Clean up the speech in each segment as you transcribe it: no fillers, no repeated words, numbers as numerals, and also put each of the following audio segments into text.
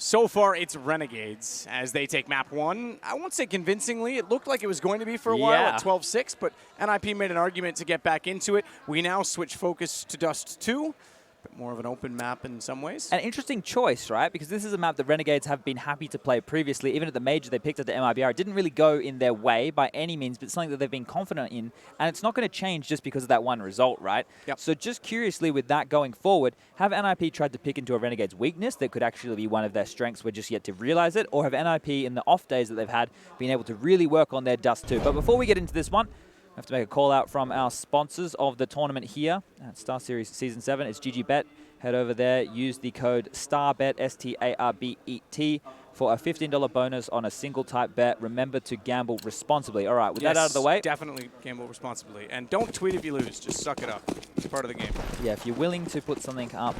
So far, it's Renegades as they take map 1. I won't say convincingly. It looked like it was going to be for a while at 12-6, but NiP made an argument to get back into it. We now switch focus to Dust2. Bit more of an open map in some ways. An interesting choice, right? Because this is a map that Renegades have been happy to play previously. Even at the major, they picked up the MIBR. It didn't really go in their way by any means, but something that they've been confident in. And it's not going to change just because of that one result, right? Yep. So just curiously with that going forward, have NiP tried to pick into a Renegades weakness that could actually be one of their strengths? We're just yet to realize it. Or have NiP in the off days that they've had been able to really work on their Dust2? But before we get into this one, I have to make a call out from our sponsors of the tournament here at StarSeries Season 7. It's GGBet. Head over there, use the code STARBET, S-T-A-R-B-E-T, for a $15 bonus on a single type bet. Remember to gamble responsibly. All right, with that out of the way. Definitely gamble responsibly. And don't tweet if you lose. Just suck it up. It's part of the game. Yeah, if you're willing to put something up,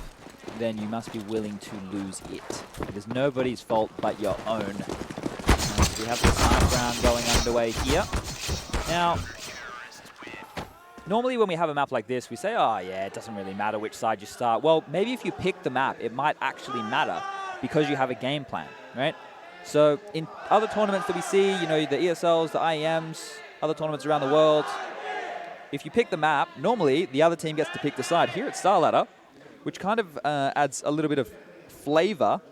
then you must be willing to lose it. It is nobody's fault but your own. We have the ninth round going underway here. Now, normally when we have a map like this, we say, oh yeah, it doesn't really matter which side you start. Well, maybe if you pick the map, it might actually matter because you have a game plan, right? So in other tournaments that we see, you know, the ESLs, the IEMs, other tournaments around the world, if you pick the map, normally the other team gets to pick the side. Here at Starladder, which kind of adds a little bit of flavor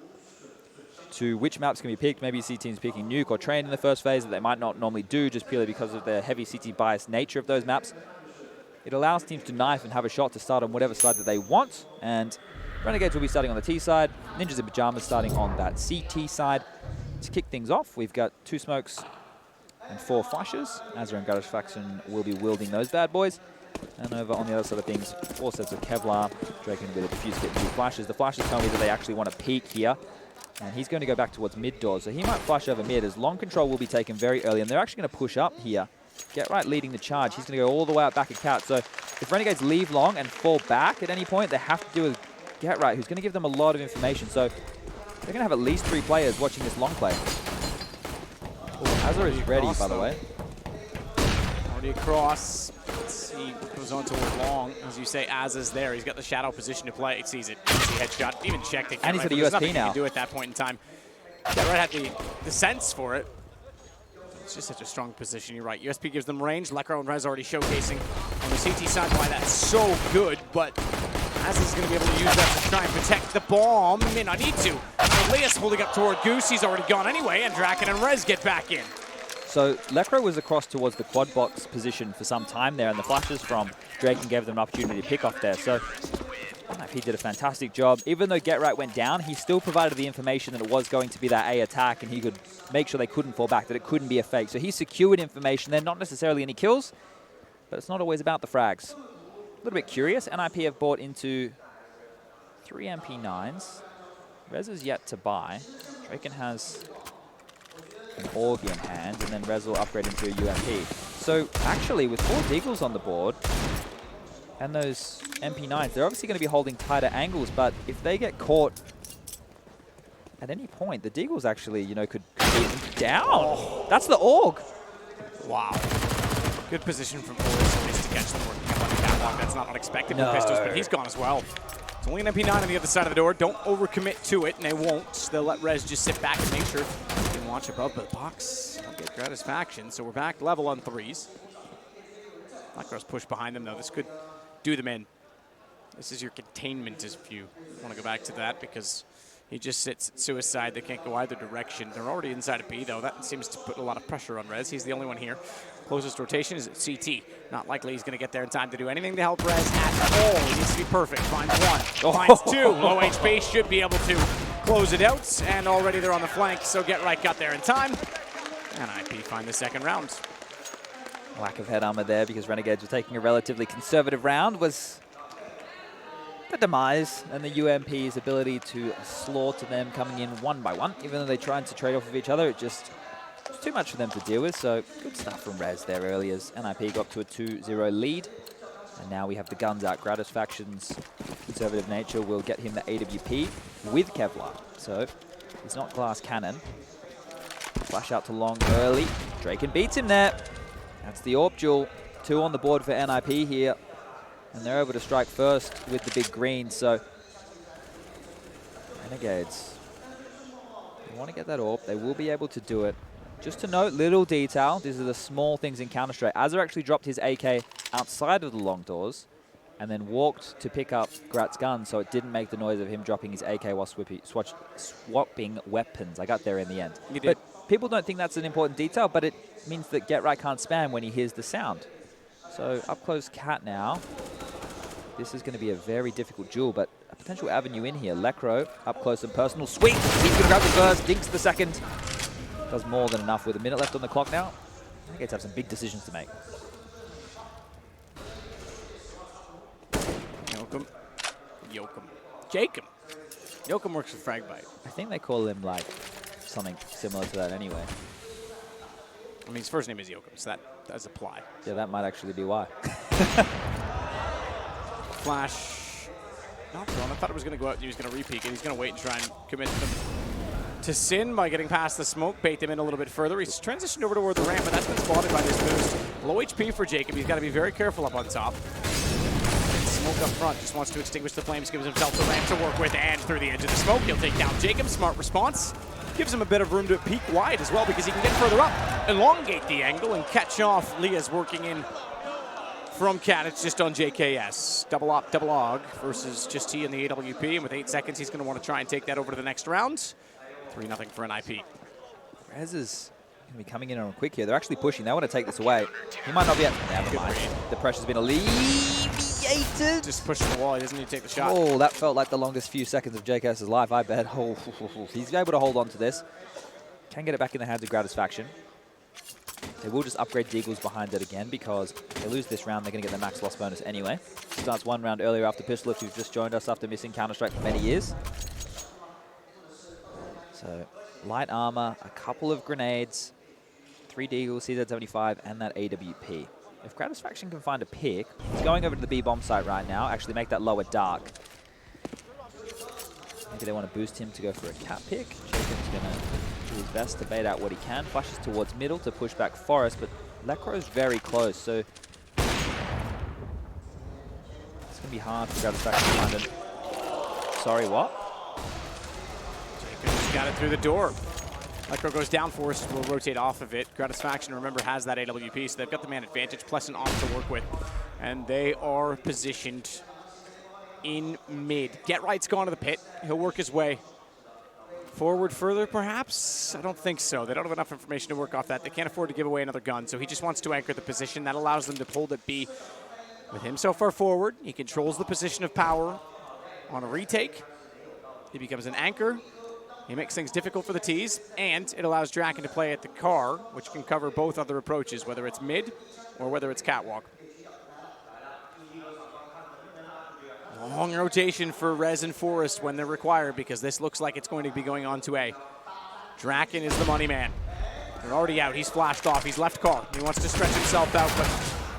to which maps can be picked. Maybe you see teams picking Nuke or Train in the first phase that they might not normally do just purely because of the heavy CT bias nature of those maps. It allows teams to knife and have a shot to start on whatever side that they want. And Renegades will be starting on the T side. Ninjas in Pajamas starting on that CT side. To kick things off, we've got 2 smokes and 4 flashes. Azra and Garage Faction will be wielding those bad boys. And over on the other side of things, 4 sets of Kevlar. Draken with a diffuse kit and 2 flashes. The flashes tell me that they actually want to peek here. And he's going to go back towards mid doors. So he might flash over mid as long control will be taken very early. And they're actually going to push up here. Get right leading the charge. He's going to go all the way out back at Cat. So if Renegades leave long and fall back at any point, they have to do with Get Right, who's going to give them a lot of information. So they're going to have at least 3 players watching this long play. Azra is ready, by the way. Already across. Let's see what goes on toward long. As you say, Azra's there. He's got the shadow position to play. He sees it. Easy headshot. Even checked it. And he's got a USP There's nothing now. he can do at that point in time. Get Right had the sense for it. It's just such a strong position, you're right. USP gives them range. Lekro and Rez already showcasing on the CT side why that's so good, but Azra's going to be able to use that to try and protect the bomb. May not need to. Elias holding up toward Goose. He's already gone anyway, and Draken and Rez get back in. So Lekro was across towards the quad box position for some time there, and the flashes from Draken gave them an opportunity to pick off there. So NiP did a fantastic job. Even though Get Right went down, he still provided the information that it was going to be that A attack, and he could make sure they couldn't fall back, that it couldn't be a fake. So he secured information there, not necessarily any kills, but it's not always about the frags. A little bit curious, NiP have bought into 3 MP9s. Rez is yet to buy. Draken has an Org in hand, and then Rez will upgrade into a UMP. So actually, with 4 Deagles on the board, and those MP9s, they're obviously going to be holding tighter angles, but if they get caught at any point, the Deagles actually, you know, could beat them down. Oh. That's the Org. Wow. Good position from Forrest to catch them working up on the catwalk. That's not unexpected from Pistols, but he's gone as well. It's only an MP9 on the other side of the door. Don't overcommit to it, and they won't. They'll let Rez just sit back and make sure they can watch above the box. They'll get Gratisfaction, so we're back level on 3s. Blackro's pushed behind them, though. This could do them in. This is your containment if you want to go back to that, because he just sits at suicide. They can't go either direction. They're already inside of B, though. That seems to put a lot of pressure on Rez. He's the only one here. Closest rotation is at CT. Not likely he's going to get there in time to do anything to help Rez at all. He needs to be perfect. Finds 1. Finds 2. Low HP should be able to close it out. And already they're on the flank, so Get Right got there in time. And NiP find the second round. Lack of head armor there because Renegades were taking a relatively conservative round was the demise, and the UMP's ability to slaughter them coming in 1 by 1. Even though they tried to trade off of each other, it just was too much for them to deal with. So good stuff from Rez there early as NiP got to a 2-0 lead. And now we have the guns out. Gratisfaction's conservative nature will get him the AWP with Kevlar. So he's not glass cannon. Flash out to long early. Draken beats him there. That's the AWP duel. 2 on the board for NiP here. And they're able to strike first with the big green. So Renegades They want to get that AWP. They will be able to do it. Just to note, little detail, these are the small things in Counter-Strike. Azza actually dropped his AK outside of the long doors and then walked to pick up Grat's gun, so it didn't make the noise of him dropping his AK while swapping weapons. I got there in the end. You did. But people don't think that's an important detail, but it means that Get Right can't spam when he hears the sound. So up close Cat now. This is going to be a very difficult duel, but a potential avenue in here. Lekro up close and personal. Sweet! He's going to grab the first, dinks the second. Does more than enough with a minute left on the clock now. Renegades have some big decisions to make. Yoakum works with Fragbite. I think they call him like something similar to that anyway. I mean, his first name is Yoakum, so that does apply. Yeah, that might actually be why. Flash. Not thrown. I thought it was going to go out and he was going to repeat it. He's going to wait and try and commit them to Sin by getting past the smoke, bait them in a little bit further. He's transitioned over toward the ramp, but that's been spotted by this boost. Low HP for Jacob. He's got to be very careful up on top. Smoke up front, just wants to extinguish the flames, gives himself the ramp to work with, and through the edge of the smoke, he'll take down Jacob. Smart response. Gives him a bit of room to peek wide as well, because he can get further up, elongate the angle, and catch off. Leah's working in from Cat. It's just on JKS. Double op, double og versus just he and the AWP, and with 8 seconds, he's going to want to try and take that over to the next round. 3-0 for NiP. Rez is going to be coming in on quick here. They're actually pushing. They want to take this away. He might not be able to. Never mind. The pressure's been alleviated. Just pushing the wall. He doesn't need to take the shot. Oh, that felt like the longest few seconds of JKS's life, I bet. Oh, he's able to hold on to this. Can get it back in the hands of Gratisfaction. They will just upgrade Deagles behind it again, because if they lose this round, they're going to get the max loss bonus anyway. Starts one round earlier after Pistolift, who's just joined us after missing Counter-Strike for many years. So, light armor, a couple of grenades, 3 Deagles, CZ75, and that AWP. If Gratisfaction can find a pick, he's going over to the B bomb site right now, actually make that lower dark. Maybe they want to boost him to go for a cat pick. Jacob's going to do his best to bait out what he can. Flashes towards middle to push back Forest, but Lekro's very close, so it's going to be hard for Gratisfaction to find him. Sorry, what? Jacob's got it through the door. Lekro goes down, Forest will rotate off of it. Gratisfaction, remember, has that AWP, so they've got the man advantage plus an off to work with. And they are positioned in mid. Get Right's gone to the pit. He'll work his way forward further, perhaps? I don't think so. They don't have enough information to work off that. They can't afford to give away another gun, so he just wants to anchor the position. That allows them to hold at B. With him so far forward, he controls the position of power on a retake. He becomes an anchor. He makes things difficult for the T's, and it allows Draken to play at the car, which can cover both other approaches, whether it's mid or whether it's catwalk. Long rotation for Rez and Forest when they're required, because this looks like it's going to be going on to A. Draken is the money man. They're already out. He's flashed off. He's left car. He wants to stretch himself out, but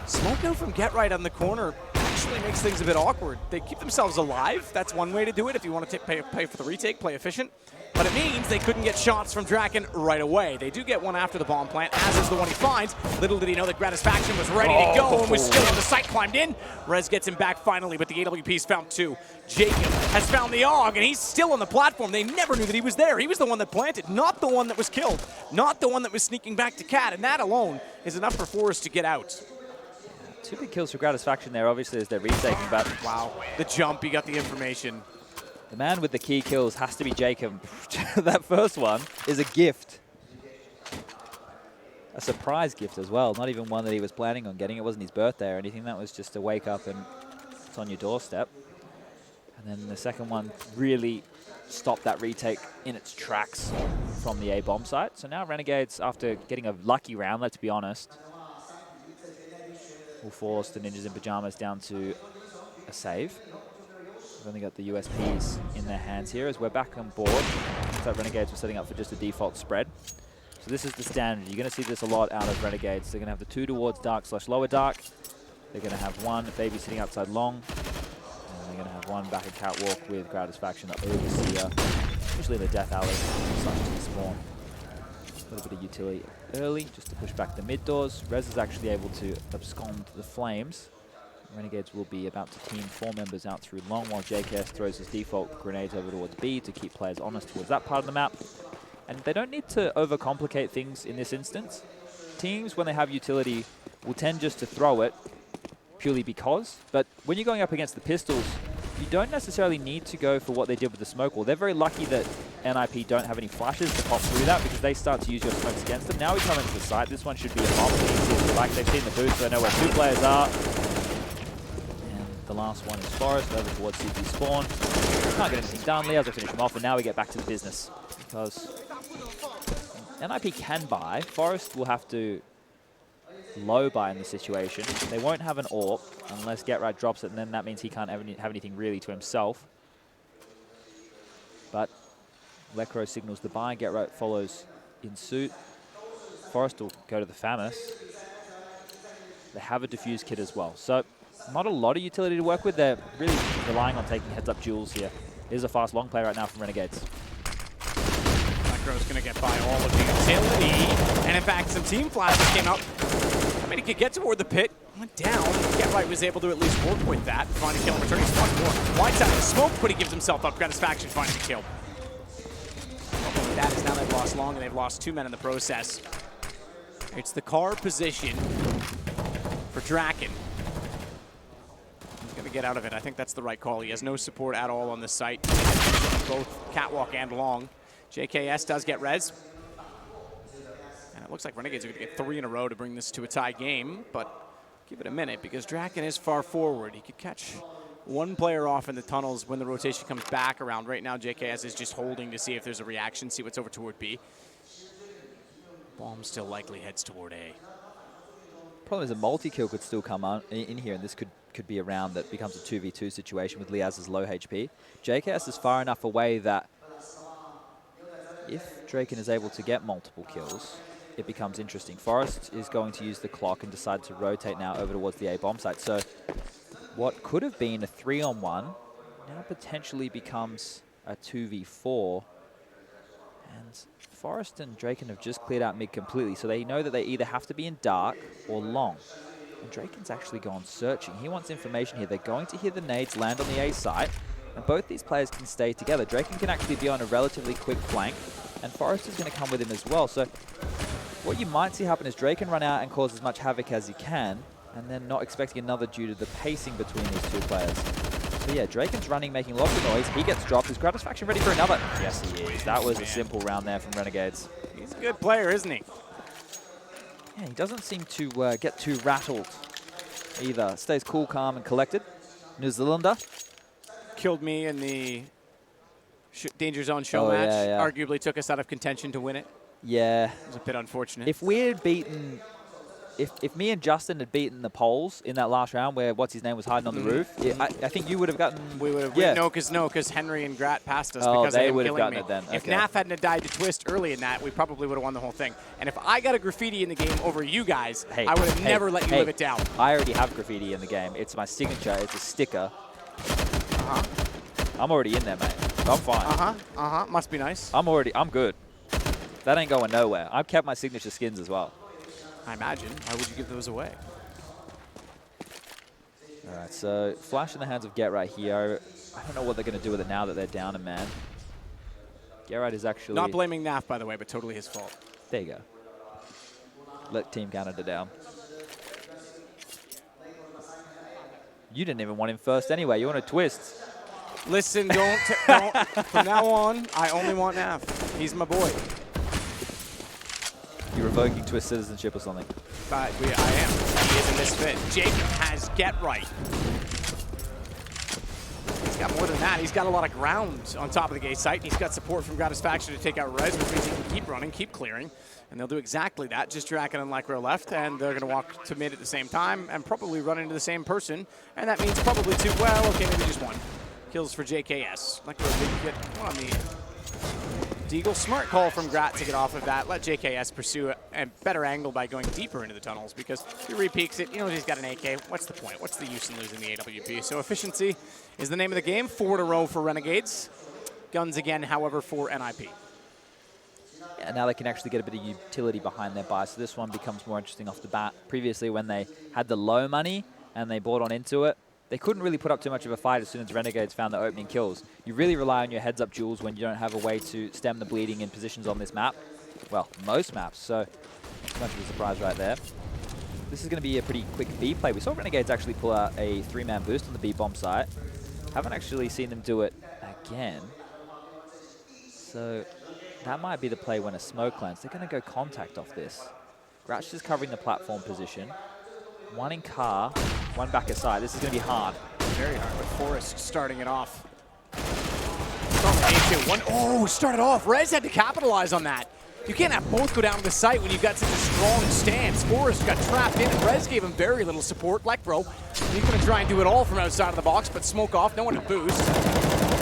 smoke out from Get Right on the corner actually makes things a bit awkward. They keep themselves alive. That's one way to do it if you want to pay for the retake, play efficient. But it means they couldn't get shots from Draken right away. They do get one after the bomb plant, as is the one he finds. Little did he know that Gratisfaction was ready to go and was still in the site, climbed in. Rez gets him back finally, but the AWP's found 2. Jacob has found the AUG, and he's still on the platform. They never knew that he was there. He was the one that planted, not the one that was killed, not the one that was sneaking back to Cat, and that alone is enough for Forrest to get out. 2 big kills for Gratisfaction there, obviously, as they're retaking, but wow, the jump, he got the information. The man with the key kills has to be Jacob. That first one is a gift. A surprise gift as well, not even one that he was planning on getting. It wasn't his birthday or anything. That was just to wake up and it's on your doorstep. And then the second one really stopped that retake in its tracks from the A bomb site. So now Renegades, after getting a lucky round, let's be honest, will force the Ninjas in Pajamas down to a save. We've only got the USPs in their hands here as we're back on board. Looks like Renegades were setting up for just a default spread. So this is the standard. You're going to see this a lot out of Renegades. They're going to have the 2 towards dark/lower dark. They're going to have 1 baby sitting outside long. And they're going to have 1 back at catwalk with Gratisfaction, the Overseer, usually in the Death Alley, such to the spawn. A little bit of utility early just to push back the mid doors. Rez is actually able to abscond the flames. Renegades will be about to team 4 members out through long, while JKS throws his default grenades over towards B to keep players honest towards that part of the map. And they don't need to overcomplicate things in this instance. Teams, when they have utility, will tend just to throw it purely because. But when you're going up against the pistols, you don't necessarily need to go for what they did with the smoke wall. They're very lucky that NiP don't have any flashes to pop through that because they start to use your smokes against them. Now we come into the site. This one should be a lot easier. Like they've seen the boost, so they know where 2 players are. And the last one is Forest over towards CP spawn. Can't get anything done. Leo's will finish him off, and now we get back to the business because NiP can buy. Forest will have to low buy in the situation. They won't have an AWP unless GetRight drops it, and then that means he can't have anything really to himself. But Lecro signals the buy, GetRight follows in suit. Forest will go to the FAMAS. They have a diffuse kit as well. So not a lot of utility to work with. They're really relying on taking heads-up duels here. Here's a fast long play right now from Renegades. Lecro's going to get by all of the utility. And in fact, some team flashes came up. I mean, he could get toward the pit. Went down. GetRight was able to at least work with that. Finding a kill and returning once more. White's out of the smoke, but he gives himself up. Gratisfaction finding the kill. That is now they've lost long, and they've lost 2 men in the process. It's the car position for Draken. He's going to get out of it. I think that's the right call. He has no support at all on this site. Both catwalk and long. JKS does get res. And it looks like Renegades are going to get 3 in a row to bring this to a tie game, but give it a minute because Draken is far forward. He could catch 1 player off in the tunnels when the rotation comes back around. Right now, JKS is just holding to see if there's a reaction, see what's over toward B. Bomb still likely heads toward A. Problem is a multi-kill could still come on in here, and this could be a round that becomes a 2v2 situation with Liaz's low HP. JKS is far enough away that if Draken is able to get multiple kills, it becomes interesting. Forest is going to use the clock and decide to rotate now over towards the A bomb site. So what could have been a 3-on-1 now potentially becomes a 2v4. And Forest and Draken have just cleared out mid completely, so they know that they either have to be in dark or long. And Draken's actually gone searching. He wants information here. They're going to hear the nades land on the A site, and both these players can stay together. Draken can actually be on a relatively quick flank, and Forest is going to come with him as well. So what you might see happen is Draken run out and cause as much havoc as he can, and then not expecting another due to the pacing between these 2 players. So yeah, Draken's running, making lots of noise. He gets dropped. Is Gratisfaction ready for another? Yes, he is. That was a simple round there from Renegades. He's a good player, isn't he? Yeah, he doesn't seem to get too rattled either. Stays cool, calm, and collected. New Zealander. Killed me in the Danger Zone show match. Yeah. Arguably took us out of contention to win it. Yeah. It was a bit unfortunate. If we had beaten... If me and Justin had beaten the Poles in that last round where what's-his-name was hiding on the roof, I think you would have gotten... We would have... Yeah. No, because Henry and Grat passed us because they of him would have killing gotten me. it then. If Okay. Naf hadn't died to Twist early in that, we probably would have won the whole thing. And if I got a graffiti in the game over you guys, I would have never let you live it down. I already have graffiti in the game. It's my signature. It's a sticker. I'm already in there, mate. I'm fine. Must be nice. I'm good. That ain't going nowhere. I've kept my signature skins as well. I imagine. Why would you give those away? All right, so flash in the hands of GetRight here. I don't know what they're going to do with it now that they're down a man. GetRight is actually... Not blaming Naf, by the way, but totally his fault. There you go. Let Team Canada down. You didn't even want him first anyway. You want a twist. Listen, don't. From now on, I only want Naf. He's my boy. You're revoking Twist citizenship or something. But I am. He is a misfit. Jacob has GetRight. He's got more than that. He's got a lot of ground on top of the gate site. He's got support from Gratisfaction to take out res, which means he can keep running, keep clearing. And they'll do exactly that. Just Draken and Lycro left, and they're going to walk to mid at the same time and probably run into the same person. And that means probably 2. Well, okay, maybe just 1. Kills for JKS. Lycro didn't get one on the Deagle. Smart call from Grat to get off of that. Let JKS pursue a better angle by going deeper into the tunnels, because if he re-peeks it, you know he's got an AK. What's the point? What's the use in losing the AWP? So efficiency is the name of the game. 4 in a row for Renegades. Guns again, however, for NiP. Yeah, now they can actually get a bit of utility behind their buy, so this one becomes more interesting off the bat. Previously, when they had the low money and they bought on into it, they couldn't really put up too much of a fight as soon as Renegades found the opening kills. You really rely on your heads-up duels when you don't have a way to stem the bleeding in positions on this map. Well, most maps, so not much of a surprise right there. This is going to be a pretty quick B play. We saw Renegades actually pull out a 3-man boost on the B bomb site. Haven't actually seen them do it again. So that might be the play when a smoke lands. They're going to go contact off this. Gratch is covering the platform position. One in car, one back aside. This is going to be hard. Very hard with Forrest starting it off. Started off. Rez had to capitalize on that. You can't have both go down to the site when you've got such a strong stance. Forrest got trapped in, and Rez gave him very little support. Black Bro, he's going to try and do it all from outside of the box, but smoke off, no one to boost.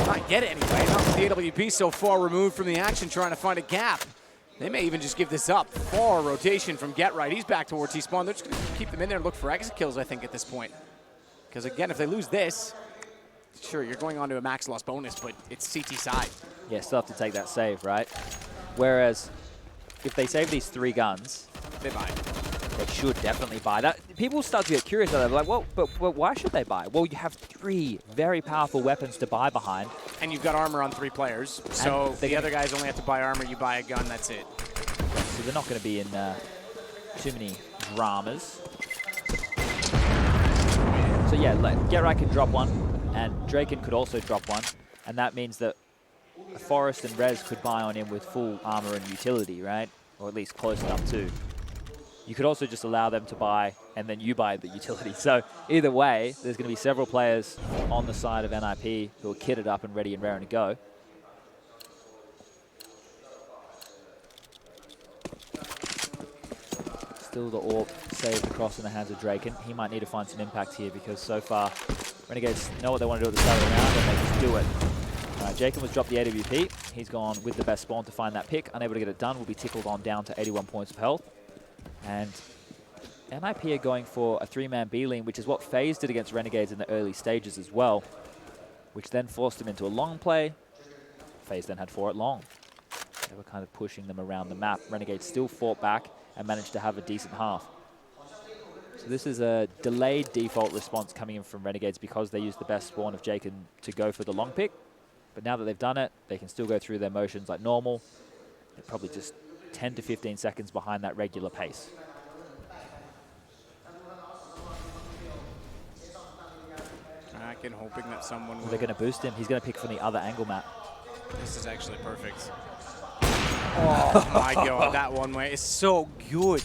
Not yet anyway. Not with the AWP so far removed from the action, trying to find a gap. They may even just give this up. Far rotation from Get Right. He's back towards T-Spawn. They're just going to keep them in there and look for exit kills, I think, at this point. Because, again, if they lose this, sure, you're going on to a max loss bonus, but it's CT side. Yeah, still have to take that save, right? Whereas, if they save these 3 guns, they buy. They should definitely buy. That people start to get curious about that. They're like, well, but why should they buy? Well, you have 3 very powerful weapons to buy behind. And you've got armor on 3 players. So the other guys only have to buy armor. You buy a gun, that's it. Yeah, so they're not going to be in too many dramas. So yeah, Get Right can drop one, and Draken could also drop one. And that means that Forrest and Rez could buy on him with full armor and utility, right? Or at least close enough to. You could also just allow them to buy, and then you buy the utility. So either way, there's going to be several players on the side of NiP who are kitted up and ready and raring to go. Still the AWP saved across in the hands of Draken. He might need to find some impact here because so far Renegades know what they want to do at the start of the round, and they just do it. Jacob was dropped the AWP. He's gone with the best spawn to find that pick. Unable to get it done, will be tickled on down to 81 points of health. And NiP are going for a 3-man B lane, which is what FaZe did against Renegades in the early stages as well, which then forced them into a long play. FaZe then had 4 at long. They were kind of pushing them around the map. Renegades still fought back and managed to have a decent half. So this is a delayed default response coming in from Renegades because they used the best spawn of Jacob to go for the long pick. But now that they've done it, they can still go through their motions like normal. They're probably just 10 to 15 seconds behind that regular pace. Draken hoping that someone will... They're going to boost him. He's going to pick from the other angle map. This is actually perfect. Oh my god, that one way is so good.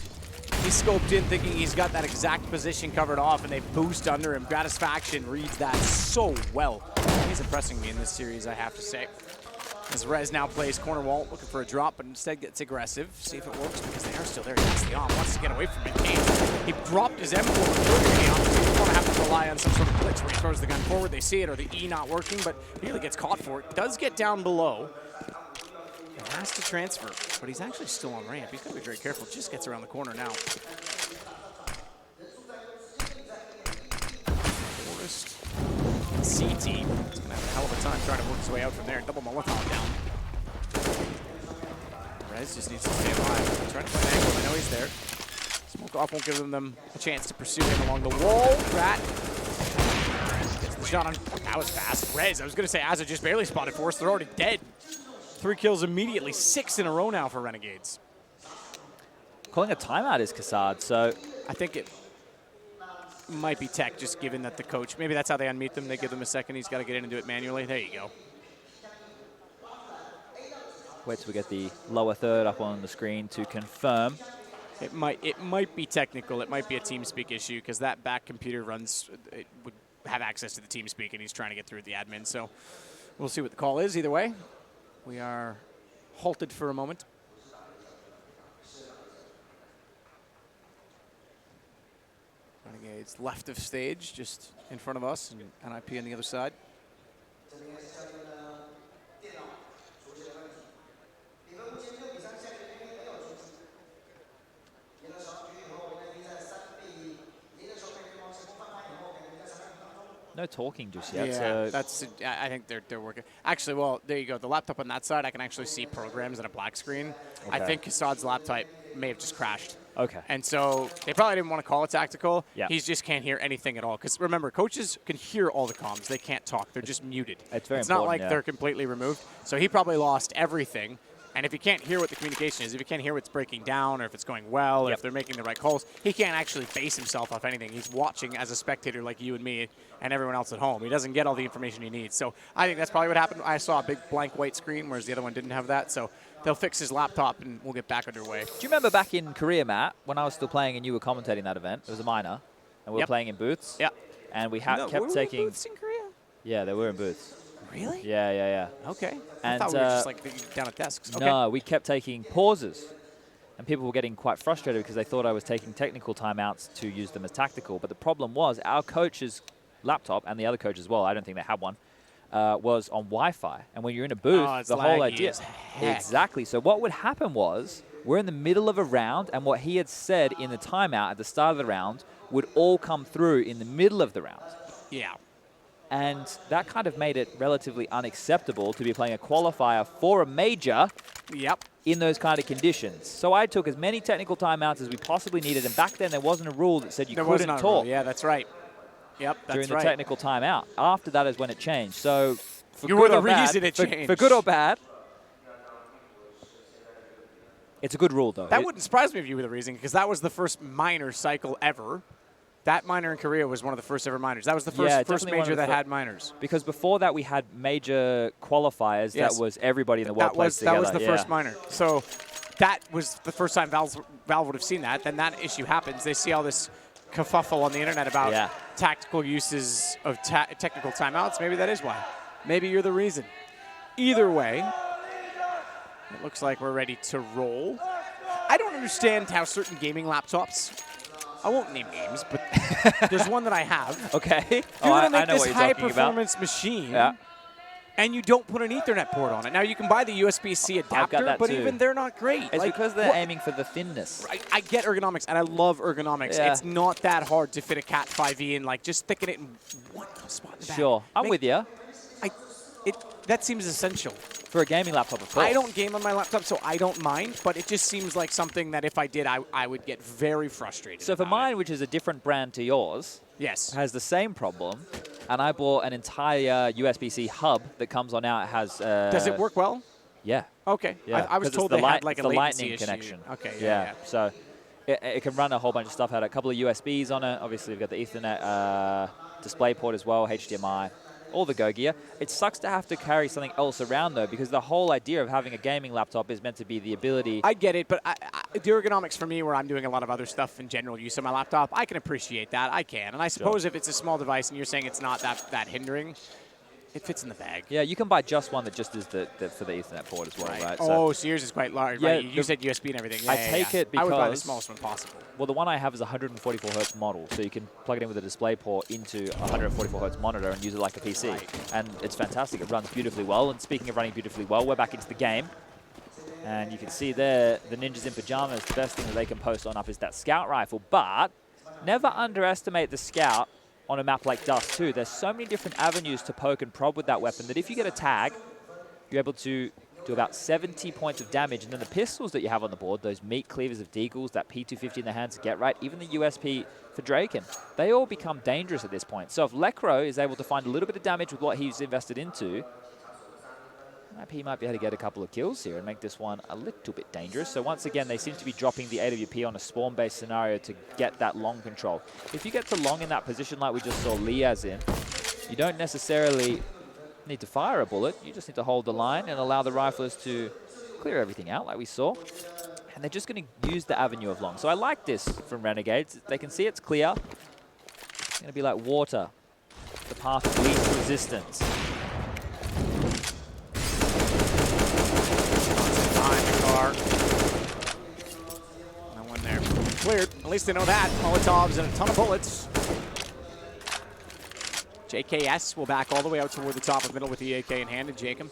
He scoped in thinking he's got that exact position covered off, and they boost under him. Gratisfaction reads that so well. He's impressing me in this series, I have to say. As Rez now plays corner wall, looking for a drop, but instead gets aggressive. See if it works, because they are still there. That's the on. Wants to get away from it. He dropped his M4 on. He doesn't want to have to rely on some sort of glitch where he throws the gun forward. They see it, or the E not working, but he really gets caught for it. Does get down below. He has to transfer, but he's actually still on ramp. He's got to be very careful. Just gets around the corner now. Forrest. CT. He's going to have a hell of a time trying to work his way out from there. Double Molotov down. Rez just needs to stay alive. Trying to find an angle. I know he's there. Smoke off won't give them a chance to pursue him along the wall. Rat gets the shot on. That was fast. Rez, I was going to say, Azza just barely spotted Forrest. They're already dead. 3 kills immediately. 6 in a row now for Renegades. Calling a timeout is Kassad, so... I think it might be tech, just given that the coach, maybe that's how they unmute them. They give them a second. He's got to get in and do it manually. There you go. Wait till we get the lower third up on the screen to confirm. It might be technical. It might be a TeamSpeak issue because that back computer it would have access to the TeamSpeak, and he's trying to get through the admin. So we'll see what the call is. Either way, we are halted for a moment. Renegades left of stage, just in front of us, and NiP on the other side. No talking just yet. Yeah, so I think they're working. Actually, well, there you go. The laptop on that side, I can actually see programs and a black screen. Okay. I think Kassad's laptop may have just crashed. Okay. And so they probably didn't want to call it tactical. Yeah. He just can't hear anything at all. Because remember, coaches can hear all the comms. They can't talk. They're just muted. It's very not like important, they're completely removed. So he probably lost everything. And if you can't hear what the communication is, if you can't hear what's breaking down or if it's going well or if they're making the right calls, he can't actually base himself off anything. He's watching as a spectator like you and me and everyone else at home. He doesn't get all the information he needs. So I think that's probably what happened. I saw a big blank white screen, whereas the other one didn't have that. So they'll fix his laptop and we'll get back underway. Do you remember back in Korea, Matt, when I was still playing and you were commentating that event? It was a minor, and we were playing in booths. Yeah. And we were kept taking. Booths in Korea? Yeah, they were in booths. Really? Yeah. Okay. And I thought we were just like down at desks. Okay. No, we kept taking pauses. And people were getting quite frustrated because they thought I was taking technical timeouts to use them as tactical. But the problem was our coach's laptop, and the other coach as well, I don't think they had one, was on Wi-Fi. And when you're in a booth, the whole idea. Exactly. So what would happen was we're in the middle of a round, and what he had said in the timeout at the start of the round would all come through in the middle of the round. Yeah. And that kind of made it relatively unacceptable to be playing a qualifier for a major in those kind of conditions. So I took as many technical timeouts as we possibly needed. And back then, there wasn't a rule that said you couldn't talk. Yeah, that's right. Yep, that's during the technical timeout. After that is when it changed. So for you good were the or bad, reason it changed. For good or bad, it's a good rule, though. That wouldn't surprise me if you were the reason, because that was the first minor cycle ever. That minor in Korea was one of the first ever minors. That was the first major that had minors. Because before that, we had major qualifiers. Yes. That was everybody in the world played together. That was the first minor. So that was the first time Valve would have seen that. Then that issue happens. They see all this kerfuffle on the internet about tactical uses of technical timeouts. Maybe that is why. Maybe you're the reason. Either way, it looks like we're ready to roll. I don't understand how certain gaming laptops, I won't name names, but there's one that I have. Okay. You're going to make this high-performance machine, and you don't put an Ethernet port on it. Now, you can buy the USB-C adapter, but even they're not great. It's because they're aiming for the thinness. I get ergonomics, and I love ergonomics. Yeah. It's not that hard to fit a Cat 5e in, like, just thicken it in one spot in the back. Sure. I'm with you. That seems essential. For a gaming laptop, of course. I don't game on my laptop, so I don't mind, but it just seems like something that if I did, I would get very frustrated. So for mine, which is a different brand to yours, has the same problem, and I bought an entire USB-C hub that comes on out. It has. Does it work well? Yeah. Okay. Yeah. I was told they had like a lightning issue. connection. Okay. Yeah. So it can run a whole bunch of stuff. Had a couple of USBs on it. Obviously, we've got the Ethernet display port as well, HDMI. All the Go gear. It sucks to have to carry something else around, though, because the whole idea of having a gaming laptop is meant to be the ability. I get it, but the ergonomics for me, where I'm doing a lot of other stuff in general use on my laptop, I can appreciate that. I can. And I suppose if it's a small device and you're saying it's not that hindering, it fits in the bag. Yeah, you can buy just one that just is for the Ethernet port as well, right? Oh, so yours is quite large. Yeah, right? You said USB and everything. Yeah, I take it because I would buy the smallest one possible. Well, the one I have is a 144 hertz model, so you can plug it in with a display port into a 144 hertz monitor and use it like a PC. And it's fantastic. It runs beautifully well. And speaking of running beautifully well, we're back into the game. And you can see there, the ninjas in pajamas, the best thing that they can post on up is that scout rifle. But never underestimate the scout on a map like Dust2. There's so many different avenues to poke and probe with that weapon that if you get a tag, you're able to do about 70 points of damage. And then the pistols that you have on the board, those meat cleavers of Deagles, that P250 in the hands of Get Right, even the USP for Draken, they all become dangerous at this point. So if Lekro is able to find a little bit of damage with what he's invested into, he might be able to get a couple of kills here and make this one a little bit dangerous. So once again, they seem to be dropping the AWP on a spawn-based scenario to get that long control. If you get to long in that position like we just saw Liaz in, you don't necessarily need to fire a bullet. You just need to hold the line and allow the riflers to clear everything out like we saw. And they're just going to use the avenue of long. So I like this from Renegades. They can see it's clear. It's going to be like water, the path of least resistance. No one there. Cleared. At least they know that. Molotovs and a ton of bullets. JKS will back all the way out toward the top of middle with the AK in hand, and Jacob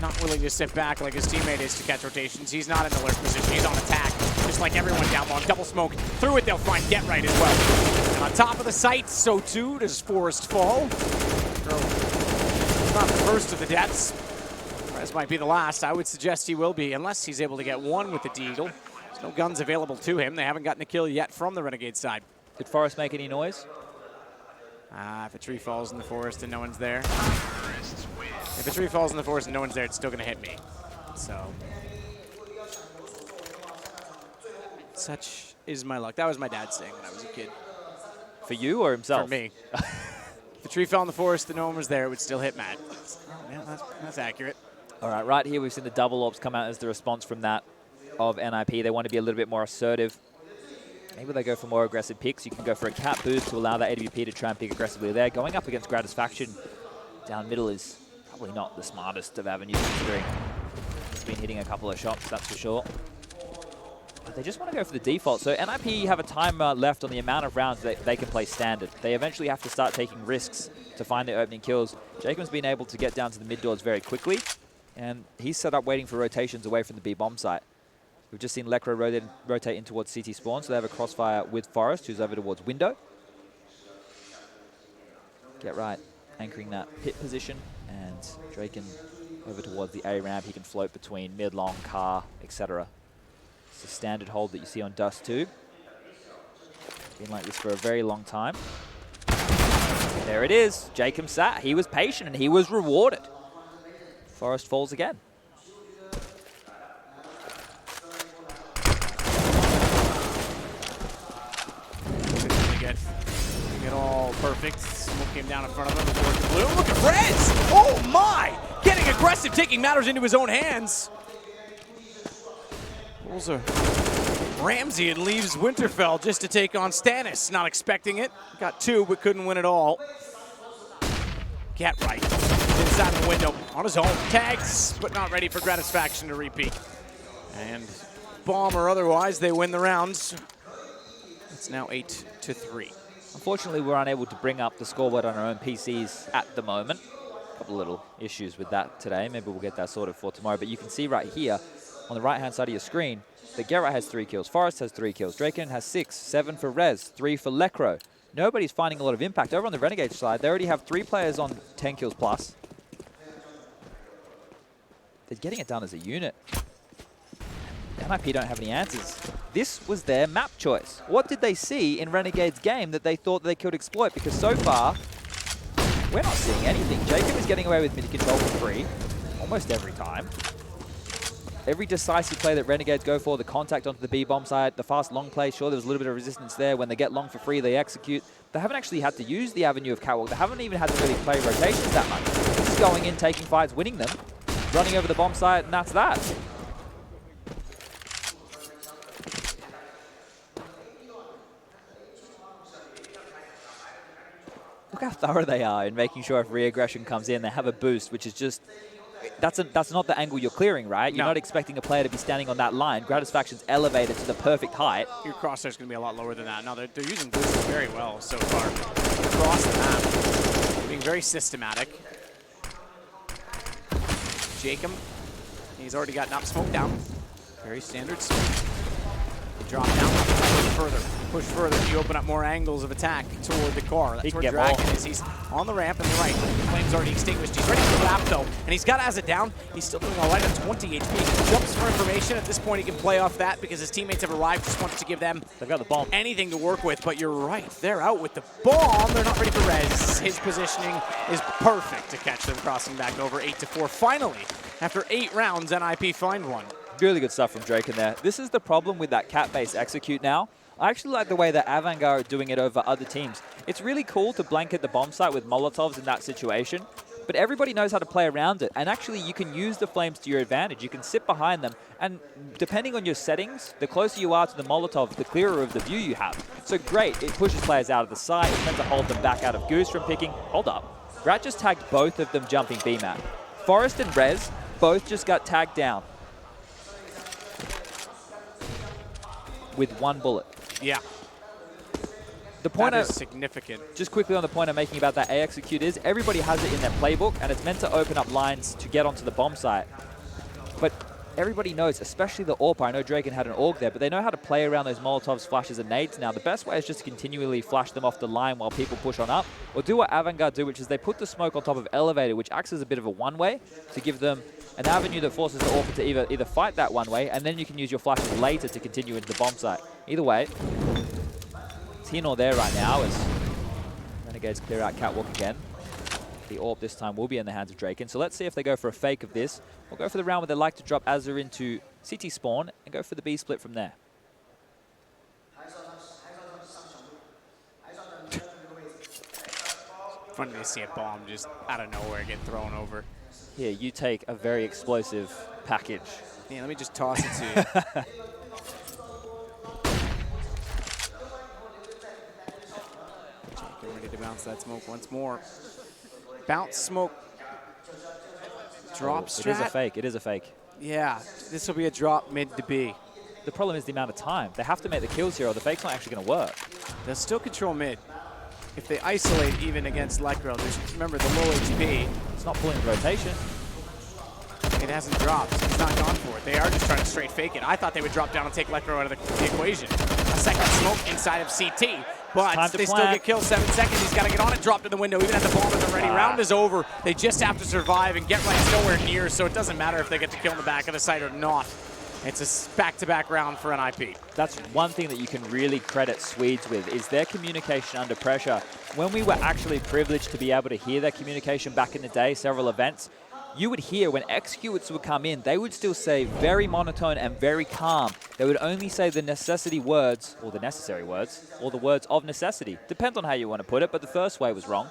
not willing to sit back like his teammate is to catch rotations. He's not in alert position. He's on attack, just like everyone down long. Double smoke. Through it, they'll find Get Right as well. And on top of the site, so too does Forest Fall. It's not the first of the deaths. This might be the last. I would suggest he will be, unless he's able to get one with the Deagle. He's No guns available to him. They haven't gotten a kill yet from the Renegade side. Did Forest make any noise? If a tree falls in the forest and no one's there. If a tree falls in the forest and no one's there, it's still going to hit me. So, such is my luck. That was my dad saying when I was a kid. For you or himself? For me. If a tree fell in the forest and no one was there, it would still hit Matt. Oh, yeah, that's accurate. All right, right here we've seen the double orbs come out as the response from that of NiP. They want to be a little bit more assertive. Maybe they go for more aggressive picks. You can go for a cap boost to allow that AWP to try and pick aggressively there. Going up against Gratisfaction down middle is probably not the smartest of avenues considering he's been hitting a couple of shots, that's for sure. But they just want to go for the default. So NiP have a timer left on the amount of rounds that they can play standard. They eventually have to start taking risks to find their opening kills. Jacob's been able to get down to the mid doors very quickly, and he's set up waiting for rotations away from the B bomb site. We've just seen Lekr rotate in towards CT spawn, so they have a crossfire with Forest, who's over towards window. Get right, anchoring that pit position, and Draken over towards the A ramp. He can float between mid, long, car, etc. It's a standard hold that you see on Dust2. Been like this for a very long time. There it is. Jacob sat. He was patient and he was rewarded. Forest falls again. Get all perfect. Smoke came down in front of him. The blue. Look at Rez! Oh my! Getting aggressive, taking matters into his own hands. Pulls a Ramsey and leaves Winterfell just to take on Stannis. Not expecting it. Got two, but couldn't win it all. Get right. Inside the window on his own. Tags, but not ready for Gratisfaction to repeat. And bomb or otherwise, they win the rounds. It's now 8-3. Unfortunately, we're unable to bring up the scoreboard on our own PCs at the moment. A couple of little issues with that today. Maybe we'll get that sorted for tomorrow. But you can see right here on the right-hand side of your screen that Geralt has 3 kills, Forest has 3 kills, Draken has 6, 7 for Rez, 3 for Lekr. Nobody's finding a lot of impact. Over on the Renegade side, they already have 3 players on 10 kills plus. They're getting it done as a unit. NiP don't have any answers. This was their map choice. What did they see in Renegade's game that they thought they could exploit? Because so far, we're not seeing anything. Jacob is getting away with mid control for free almost every time. Every decisive play that Renegades go for, the contact onto the B bomb side, the fast long play, sure, there was a little bit of resistance there. When they get long for free, they execute. They haven't actually had to use the avenue of catwalk. They haven't even had to really play rotations that much. Just going in, taking fights, winning them, running over the bomb site, and that's that. Look how thorough they are in making sure if re-aggression comes in, they have a boost, which is just... That's not the angle you're clearing, right? You're not expecting a player to be standing on that line. Gratisfaction's elevated to the perfect height. Your crosshair's going to be a lot lower than that. No, they're using boosts very well so far. Across the map. Being very systematic. Jacob, he's already got NiP smoke down. Very standard smoke. Drop down, push further. You open up more angles of attack toward the car. That's where Draken is. He's on the ramp and the right. The flame's already extinguished. He's ready to wrap though, and he's got Azza down. He's still doing all right at 20 HP. He jumps for information. At this point, he can play off that because his teammates have arrived. Just wanted to give them They've got the bomb. Anything to work with, but you're right. They're out with the bomb. They're not ready for Rez. His positioning is perfect to catch them crossing back over 8-4. Finally, after 8 rounds, NiP find one. Really good stuff from Draken there. This is the problem with that cat-based execute now. I actually like the way that Avangard are doing it over other teams. It's really cool to blanket the bomb site with Molotovs in that situation, but everybody knows how to play around it. And actually, you can use the flames to your advantage. You can sit behind them, and depending on your settings, the closer you are to the Molotov, the clearer of the view you have. So great, it pushes players out of the site. It's meant to hold them back out of Goose from picking. Hold up. Rat just tagged both of them jumping B-map. Forest and Rez both just got tagged down with 1 bullet. Yeah. The point that is significant. Just quickly on the point I'm making about that A execute is everybody has it in their playbook, and it's meant to open up lines to get onto the bomb site. But everybody knows, especially the AWPer. I know Draken had an AUG there, but they know how to play around those Molotovs, flashes, and nades now. The best way is just to continually flash them off the line while people push on up, or do what Avantgarde do, which is they put the smoke on top of Elevator, which acts as a bit of a one-way to give them an avenue that forces the AWPer to either fight that one-way, and then you can use your flashes later to continue into the bomb site. Either way, it's here nor there right now as Renegades clear out Catwalk again. The AWP this time will be in the hands of Draken. So let's see if they go for a fake of this, or go for the round where they like to drop Azure into CT spawn and go for the B split from there. Funny to see a bomb just out of nowhere get thrown over. Here, you take a very explosive package. Yeah, let me just toss it to you. Jacob ready to bounce that smoke once more. Bounce smoke. Drop strat. It is a fake. It is a fake. Yeah, this will be a drop mid to B. The problem is the amount of time. They have to make the kills here or the fake's not actually going to work. They'll still control mid. If they isolate even against Lekro, remember the low HP. It's not pulling the rotation. It hasn't dropped. He's not gone for it. They are just trying to straight fake it. I thought they would drop down and take Lekro out of the equation. A second smoke inside of CT. But they still get killed 7 seconds. He's got to get on it, drop to the window, even at the bomb is already. Round is over. They just have to survive, and Get Right's nowhere near, so it doesn't matter if they get to kill in the back of the site or not. It's a back-to-back round for NiP. That's one thing that you can really credit Swedes with, is their communication under pressure. When we were actually privileged to be able to hear their communication back in the day, several events, you would hear when executes would come in, they would still say very monotone and very calm. They would only say the necessity words, or the necessary words, or the words of necessity. Depends on how you want to put it, but the first way was wrong.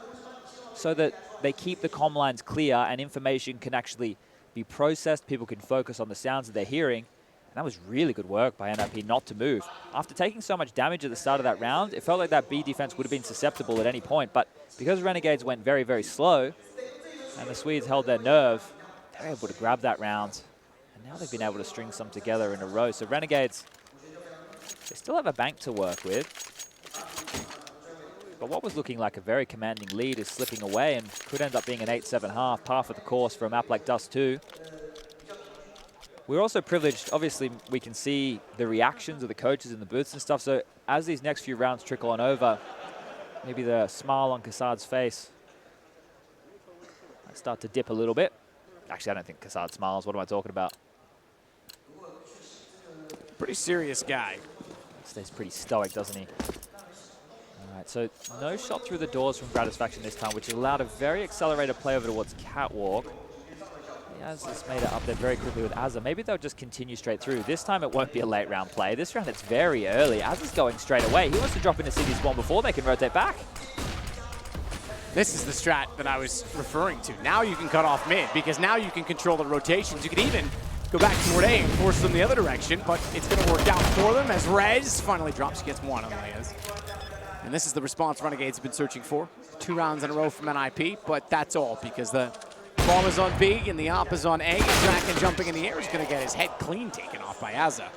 So that they keep the comm lines clear and information can actually be processed, people can focus on the sounds that they're hearing. And that was really good work by NiP not to move. After taking so much damage at the start of that round, it felt like that B defense would have been susceptible at any point. But because Renegades went very, very slow, and the Swedes held their nerve, they were able to grab that round. And now they've been able to string some together in a row. So Renegades, they still have a bank to work with. But what was looking like a very commanding lead is slipping away and could end up being an 8-7 half, par for the course for a map like Dust2. We're also privileged, obviously we can see the reactions of the coaches in the booths and stuff, so as these next few rounds trickle on over, maybe the smile on Kassad's face might start to dip a little bit. Actually, I don't think Kassad smiles. What am I talking about? Pretty serious guy. Stays pretty stoic, doesn't he? All right, so no shot through the doors from Gratisfaction this time, which allowed a very accelerated play over towards Catwalk. Yaz just made it up there very quickly with Azza. Maybe they'll just continue straight through. This time it won't be a late round play. This round it's very early. Azza's going straight away. He wants to drop into City Spawn before they can rotate back. This is the strat that I was referring to. Now you can cut off mid, because now you can control the rotations. You could even go back toward A and force them the other direction, but it's going to work out for them as Rez finally drops, gets one on Leas. And this is the response Renegades have been searching for. 2 rounds in a row from NiP, but that's all because the ball is on B and the op is on A. And Draken jumping in the air is going to get his head clean taken off by Azza.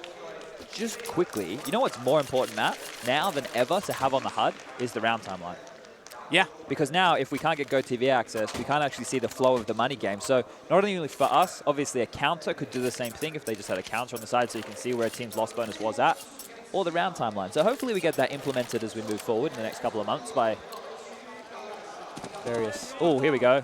Just quickly, you know what's more important, Matt, now than ever to have on the HUD is the round timeline. Yeah. Because now, if we can't get GoTV access, we can't actually see the flow of the money game. So not only for us, obviously a counter could do the same thing if they just had a counter on the side so you can see where a team's loss bonus was at, or the round timeline. So hopefully we get that implemented as we move forward in the next couple of months by various... Oh, here we go.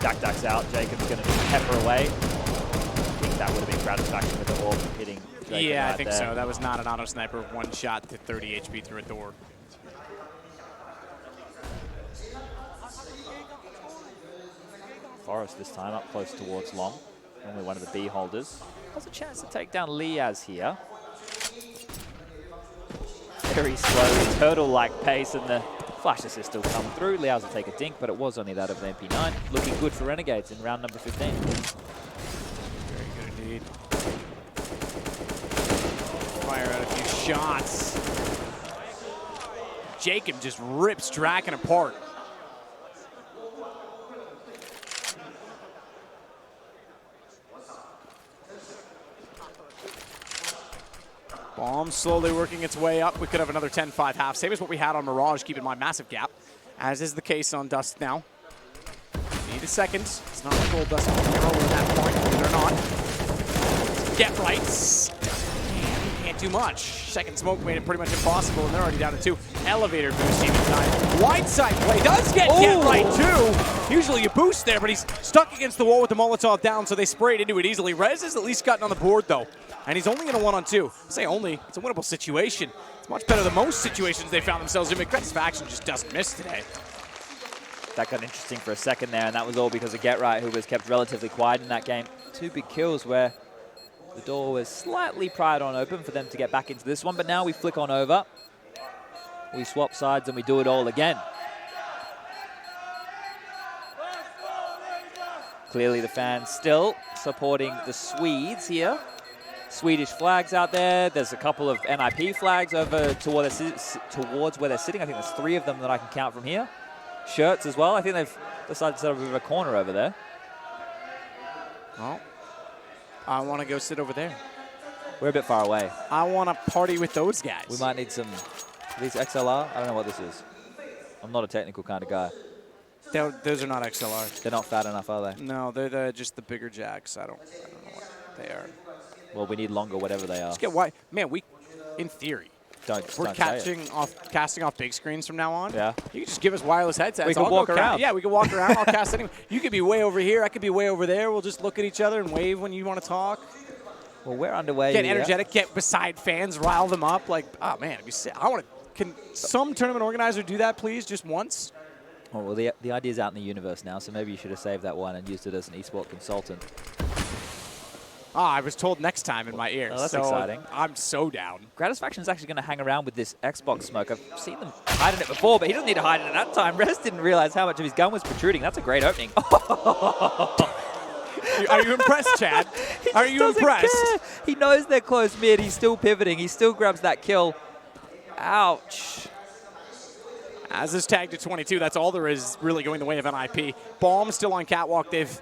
Dak's out. Jacob's going to pepper away. I think that would have been Gratisfaction with the orb hitting Jacob. Yeah, right I think there. so. That was not an auto sniper. One shot to 30 HP through a door. Forest this time up close towards Long. Only one of the B holders. Has a chance to take down Liaz here. Very slowly, turtle-like pace, and the flash assist still come through. Liaz will take a dink, but it was only that of the MP9. Looking good for Renegades in round number 15. Very good indeed. Fire out a few shots. Jacob just rips Draken apart. Bomb slowly working its way up. We could have another 10-5 half. Same as what we had on Mirage. Keep in mind, massive gap, as is the case on Dust now. Need a second. It's not like old Dust 0 at that point, believe it or not. Get right. Can't do much. Second smoke made it pretty much impossible, and they're already down to 2. Elevator boost even time. Wide side play does get right too. Usually you boost there, but he's stuck against the wall with the Molotov down, so they sprayed into it easily. Rez has at least gotten on the board though, and he's only in a 1-on-2. I say only, it's a winnable situation. It's much better than most situations they found themselves in. McCred's faction just doesn't miss today. That got interesting for a second there, and that was all because of Get Right, who was kept relatively quiet in that game. 2 big kills where the door was slightly pried on open for them to get back into this one, but now we flick on over. We swap sides and we do it all again. Clearly the fans still supporting the Swedes here. Swedish flags out there. There's a couple of NiP flags over towards where they're sitting. I think there's 3 of them that I can count from here. Shirts as well. I think they've decided to set up a bit of a corner over there. Well, I want to go sit over there. We're a bit far away. I want to party with those guys. We might need some, these XLR? I don't know what this is. I'm not a technical kind of guy. Those are not XLRs. They're not fat enough, are they? No, they're just the bigger jacks. I don't know what they are. Well, we need longer, whatever they are. Just get wide. Man, in theory, we're casting off big screens from now on. Yeah. You can just give us wireless headsets. We can walk around. Yeah, we can walk around. I'll cast anyway. You could be way over here. I could be way over there. We'll just look at each other and wave when you want to talk. Well, we're underway. Get energetic. Get beside fans. Rile them up. Like, oh man, I want to. Can some tournament organizer do that, please, just once? Oh, well, the idea's out in the universe now, so maybe you should have saved that one and used it as an esport consultant. I was told next time in my ears. Oh, that's so exciting. I'm so down. Gratisfaction is actually going to hang around with this Xbox smoke. I've seen them hiding it before, but he doesn't need to hide it at that time. Rez didn't realize how much of his gun was protruding. That's a great opening. Are you impressed, Chad? Are you impressed? Care. He knows they're close mid. He's still pivoting. He still grabs that kill. Ouch. As is tagged to 22, that's all there is really going the way of NiP. Bomb still on catwalk. They've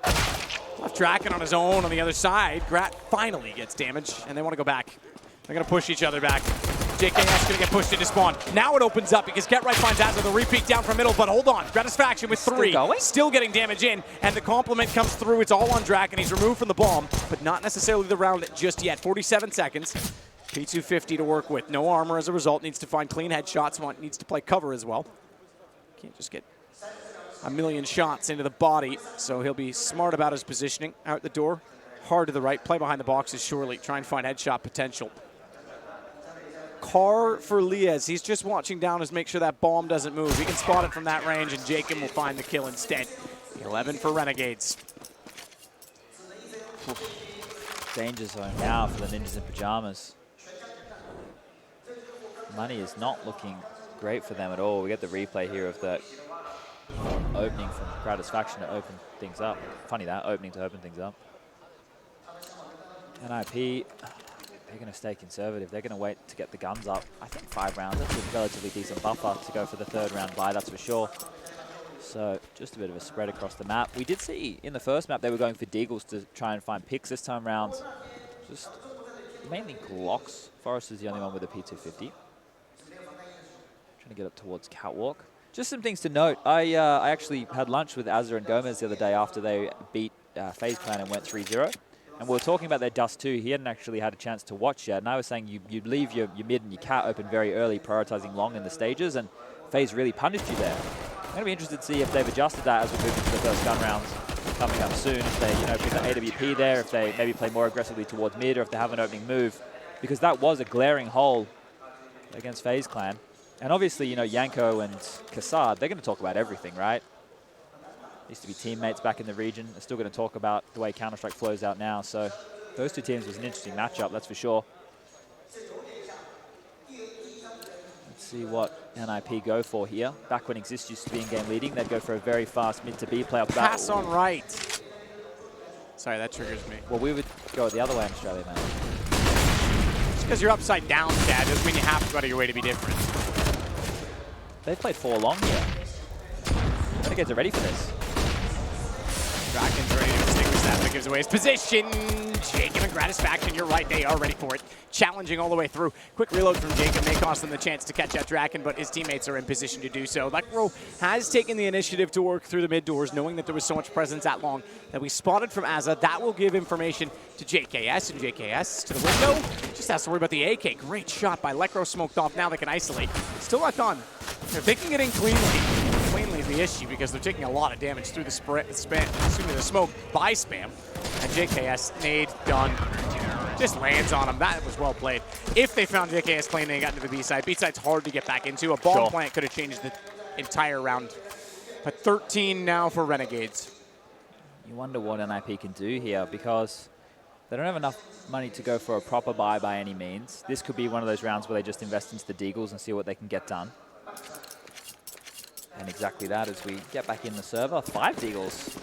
left Draken on his own on the other side. Grat finally gets damage, and they want to go back. They're going to push each other back. JKS going to get pushed into spawn. Now it opens up because Get Right finds Azza the repeat down from middle, but hold on. Gratisfaction with 3. Still getting damage in, and the compliment comes through. It's all on Draken. He's removed from the bomb, but not necessarily the round just yet. 47 seconds. P250 to work with. No armor as a result. Needs to find clean headshots. Needs to play cover as well. Can't just get a million shots into the body, so he'll be smart about his positioning. Out the door, hard to the right. Play behind the boxes, surely. Try and find headshot potential. Car for Liaz. He's just watching down to make sure that bomb doesn't move. He can spot it from that range, and Jacob will find the kill instead. 11 for Renegades. Danger zone now for the Ninjas in Pajamas. Money is not looking great for them at all. We get the replay here of that opening from Gratisfaction to open things up. Funny that, opening to open things up. NiP, they're going to stay conservative. They're going to wait to get the guns up. I think 5 rounds, that's a relatively decent buffer to go for the 3rd round buy, that's for sure. So just a bit of a spread across the map. We did see in the first map they were going for Deagles to try and find picks this time round. Just mainly Glocks. Forrest is the only one with a P250. Trying to get up towards Catwalk. Just some things to note. I actually had lunch with Azza and Gomez the other day after they beat FaZe Clan and went 3-0. And we were talking about their Dust2. He hadn't actually had a chance to watch yet. And I was saying you leave your mid and your cat open very early, prioritizing long in the stages. And FaZe really punished you there. I'm going to be interested to see if they've adjusted that as we move into the first gun rounds coming up soon. If they pick the AWP there, if they maybe play more aggressively towards mid, or if they have an opening move. Because that was a glaring hole against FaZe Clan. And obviously, Yanko and Kassad, they're going to talk about everything, right? Used to be teammates back in the region. They're still going to talk about the way Counter-Strike flows out now. So those 2 teams was an interesting matchup, that's for sure. Let's see what NiP go for here. Back when Exist used to be in-game leading, they'd go for a very fast mid to B play off the bat. Pass on right. Sorry, that triggers me. Well, we would go the other way in Australia, man. Just because you're upside down, Chad, doesn't mean you have to go out of your way to be different. They've played 4 long here. Renegades are ready for this. Draken's ready to extinguish that, but gives away his position. Jacob and Gratisfaction, you're right, they are ready for it. Challenging all the way through. Quick reload from Jacob may cost them the chance to catch out Draken, but his teammates are in position to do so. Lekro has taken the initiative to work through the mid doors, knowing that there was so much presence that long that we spotted from Azza. That will give information to JKS, and JKS to the window. Just has to worry about the AK. Great shot by Lekro, smoked off. Now they can isolate. Still locked on. They're taking it in cleanly. Cleanly is the issue because they're taking a lot of damage through the smoke by Spam. And JKS, nade, done. Just lands on him. That was well played. If they found JKS clean, they got into the B side. B side's hard to get back into. A bomb plant could have changed the entire round. But 13 now for Renegades. You wonder what NiP can do here because they don't have enough money to go for a proper buy by any means. This could be one of those rounds where they just invest into the Deagles and see what they can get done. And exactly that as we get back in the server. 5 Deagles,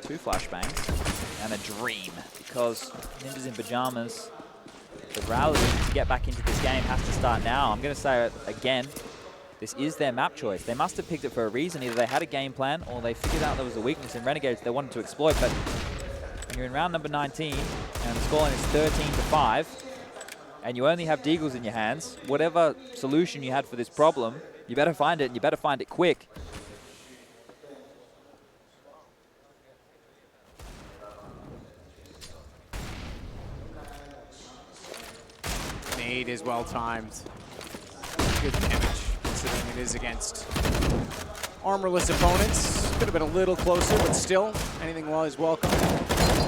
2 flashbangs, and a dream. Because Ninjas in Pajamas, the rally to get back into this game has to start now. I'm going to say it again. This is their map choice. They must have picked it for a reason. Either they had a game plan or they figured out there was a weakness in Renegades they wanted to exploit. But when you're in round number 19 and the scoreline is 13-5 and you only have Deagles in your hands, whatever solution you had for this problem, you better find it, and you better find it quick. Nade is well timed. Good damage, considering it is against armorless opponents. Could have been a little closer, but still, anything is welcome.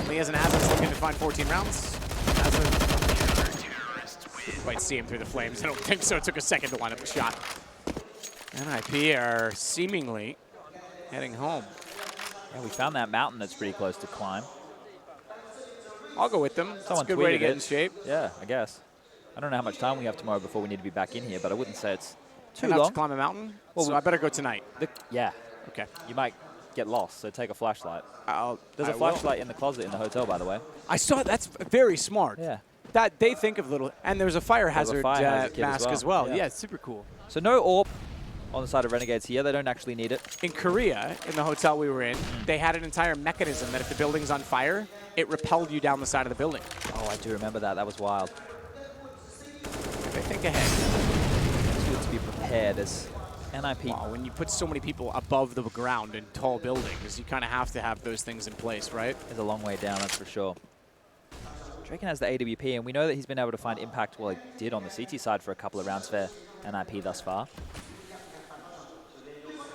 Liaz and Azza's looking to find 14 rounds. Azza didn't quite see him through the flames. I don't think so. It took a second to line up the shot. NiP are seemingly heading home. Yeah, we found that mountain that's pretty close to climb. I'll go with them. It's a good way to get in shape. Yeah, I guess. I don't know how much time we have tomorrow before we need to be back in here, but I wouldn't say it's too long. To climb a mountain? Well, so I better go tonight. Yeah. Okay. You might get lost, so take a flashlight. There's a I flashlight in the closet in the hotel, by the way. I saw that's very smart. Yeah. That they think of little, and there's a fire hazard mask as well. Yeah, it's super cool. So no AWP on the side of Renegades here. They don't actually need it. In Korea, in the hotel we were in, they had an entire mechanism that if the building's on fire, it repelled you down the side of the building. Oh, I do remember that. That was wild. They think ahead. It's good to be prepared as NiP. Wow, when you put so many people above the ground in tall buildings, you kind of have to have those things in place, right? It's a long way down, that's for sure. Draken has the AWP, and we know that he's been able to find impact, well, he did on the CT side for a couple of rounds for NiP thus far.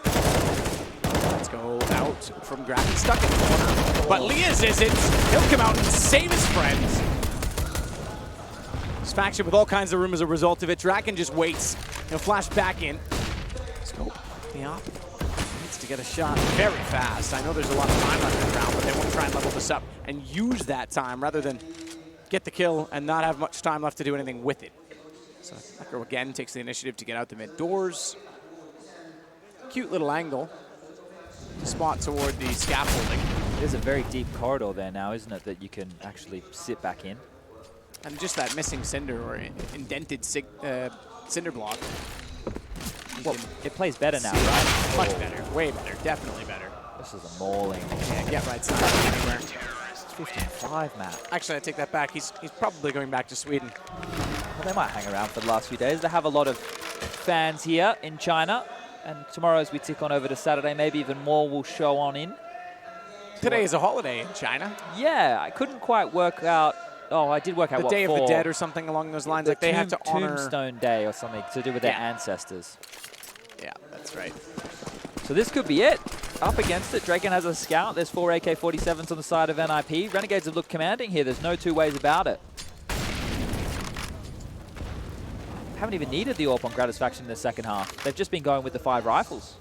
Let's go out from Draken, stuck in the corner. But Liaz isn't. He'll come out and save his friends. This faction with all kinds of room as a result of it. Draken just waits. He'll flash back in. Let's go. The op needs to get a shot very fast. I know there's a lot of time left in the round, but they want to try and level this up and use that time rather than get the kill and not have much time left to do anything with it. So Lekro again takes the initiative to get out the mid doors. Cute little angle. Spot toward the scaffolding. There's a very deep corridor there now, isn't it, that you can actually sit back in. And just that missing cinder or indented cinder block. Well, it plays better now, right? Much better, way better, definitely better. This is a mauling. Yeah, get right, it's not going anywhere. It's 15-5, Matt. Actually, I take that back. He's probably going back to Sweden. Well, they might hang around for the last few days. They have a lot of fans here in China. And tomorrow, as we tick on over to Saturday, maybe even more will show on in. Today is a holiday in China. Yeah, I couldn't quite work out. Oh, I did work out the what Day for. of the Dead or something along those lines. Like they have to honor Tombstone Day or something to do with their ancestors. Yeah, that's right. So this could be it. Up against it, Draken has a scout. There's 4 AK-47s on the side of NiP. Renegades have looked commanding here. There's no two ways about it. Haven't even needed the AWP on Gratisfaction in the second half. They've just been going with the 5 rifles.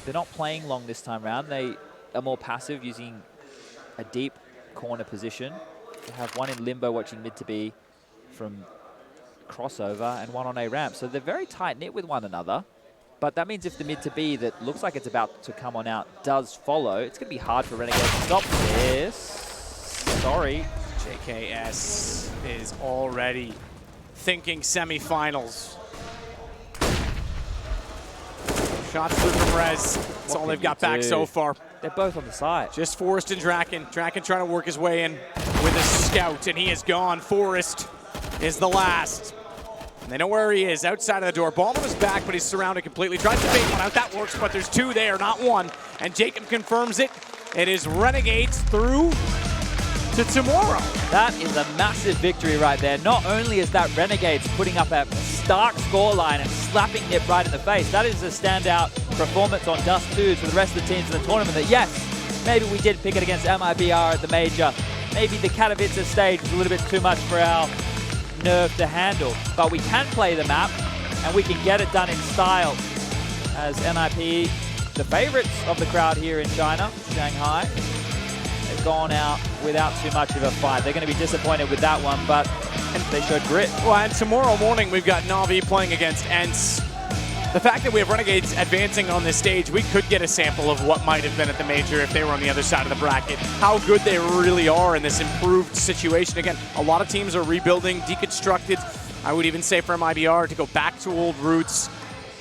They're not playing long this time round. They are more passive, using a deep corner position. They have one in limbo watching mid to B from crossover and one on A ramp. So they're very tight-knit with one another. But that means if the mid to B that looks like it's about to come on out does follow, it's going to be hard for Renegades to stop this. Sorry. JKS is already thinking semifinals. Shots through from Rez. That's all they've got back so far. They're both on the side. Just Forrest and Draken. Draken trying to work his way in with a scout, and he is gone. Forrest is the last. And they know where he is, outside of the door. Ball on his back, but he's surrounded completely. Tries to bait one out. That works, but there's two there, not one. And Jacob confirms it. It is Renegades through to tomorrow. That is a massive victory right there. Not only is that Renegades putting up a stark scoreline and slapping NiP right in the face, that is a standout performance on Dust2 to the rest of the teams in the tournament that, yes, maybe we did pick it against MIBR at the major. Maybe the Katowice stage was a little bit too much for our nerve to handle, but we can play the map and we can get it done in style as NiP, the favorites of the crowd here in China, Shanghai. They've gone out without too much of a fight. They're going to be disappointed with that one, but they showed grit. Well, and tomorrow morning we've got Na'Vi playing against ENCE. The fact that we have Renegades advancing on this stage, we could get a sample of what might have been at the major if they were on the other side of the bracket. How good they really are in this improved situation. Again, a lot of teams are rebuilding, deconstructed. I would even say from IBR to go back to old roots.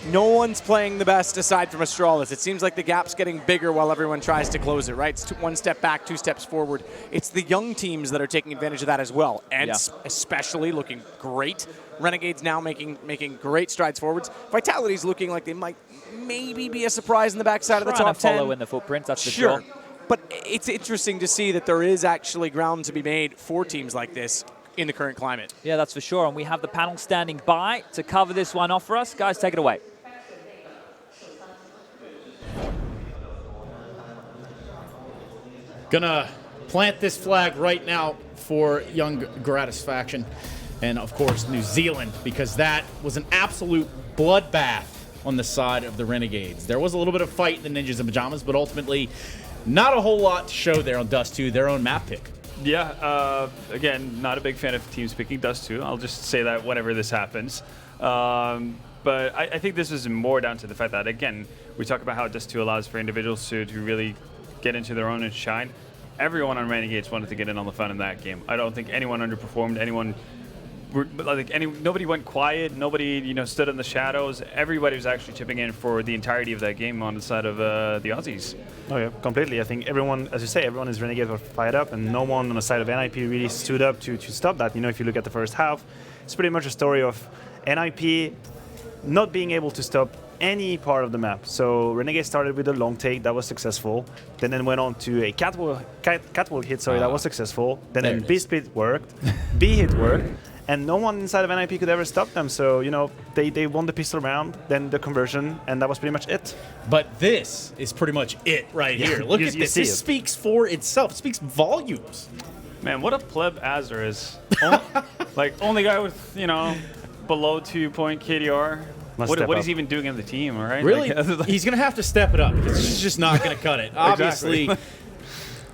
No one's playing the best aside from Astralis. It seems like the gap's getting bigger while everyone tries to close it, right? It's one step back, two steps forward. It's the young teams that are taking advantage of that as well. And especially looking great. Renegades now making great strides forwards. Vitality's looking like they might maybe be a surprise in the backside of the top 10. Follow in the footprints, that's for sure. But it's interesting to see that there is actually ground to be made for teams like this in the current climate. Yeah, that's for sure. And we have the panel standing by to cover this one off for us. Guys, take it away. Gonna plant this flag right now for young Gratis faction and, of course, New Zealand, because that was an absolute bloodbath on the side of the Renegades. There was a little bit of fight in the Ninjas in Pajamas, but ultimately not a whole lot to show there on Dust2, their own map pick. Yeah, again, not a big fan of teams picking Dust2. I'll just say that whenever this happens. But I think this is more down to the fact that, again, we talk about how Dust2 allows for individuals to really get into their own and shine. Everyone on Renegades wanted to get in on the fun in that game. I don't think anyone underperformed. Nobody went quiet. Nobody, stood in the shadows. Everybody was actually chipping in for the entirety of that game on the side of the Aussies. Oh yeah, completely. I think everyone, as you say, everyone is Renegades were fired up, and no one on the side of NiP really stood up to stop that. If you look at the first half, it's pretty much a story of NiP not being able to stop any part of the map. So Renegade started with a long take that was successful, then went on to a catwalk hit, that was successful. Then B split worked, B hit worked, and no one inside of NiP could ever stop them. So they won the pistol round, then the conversion, and that was pretty much it. But this is pretty much it right here. Look at this. This speaks for itself. It speaks volumes. Man, what a pleb Azure is. Only guy with below 2-point KDR. What is he even doing on the team, all right? Really? He's going to have to step it up because he's just not going to cut it. Obviously,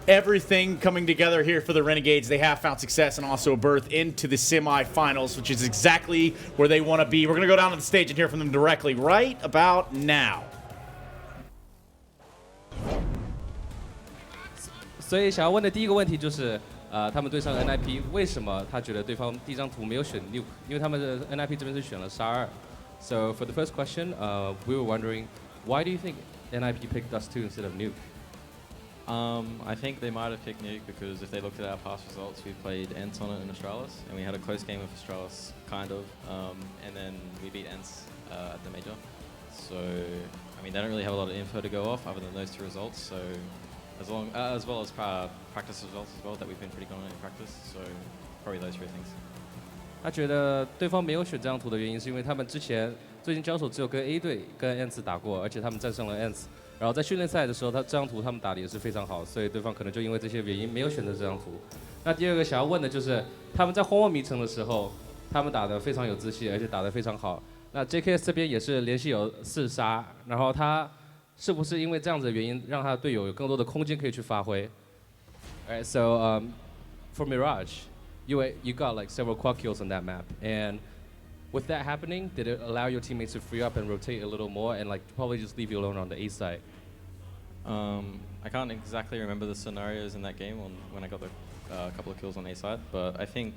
everything coming together here for the Renegades. They have found success and also a berth into the semifinals, which is exactly where they want to be. We're going to go down to the stage and hear from them directly right about now. 所以想要问的第一个问题就是，他们对上 NiP 为什么他觉得对方第一张图没有选 Nuke？ 因为他们的 NiP 这边是选了SAR2。So for the first question, we were wondering, why do you think NiP picked Dust2 instead of Nuke? I think they might have picked Nuke because if they looked at our past results, we played ENCE on it in Astralis, and we had a close game with Astralis, kind of, and then we beat ENCE at the major. So, I mean, they don't really have a lot of info to go off other than those two results. So, as well as practice results as well, that we've been pretty confident in practice. So, probably those three things. 他觉得对方没有选这张图的原因，是因为他们最近交手只有跟 A 队跟 ENCE 打过，而且他们战胜了 ENCE。然后在训练赛的时候，这张图他们打的也是非常好，所以对方可能就因为这些原因没有选择这张图。那第二个想要问的就是，他们在荒漠迷城的时候，他们打得非常有自信，而且打得非常好。那 JKS 这边也是连续有4杀，然后他是不是因为这样子的原因，让他的队友有更多的空间可以去发挥 ？Alright, so for Mirage. You got like several quad kills on that map, and with that happening, did it allow your teammates to free up and rotate a little more, and like probably just leave you alone on the A side? I can't exactly remember the scenarios in that game when I got the couple of kills on A side, but I think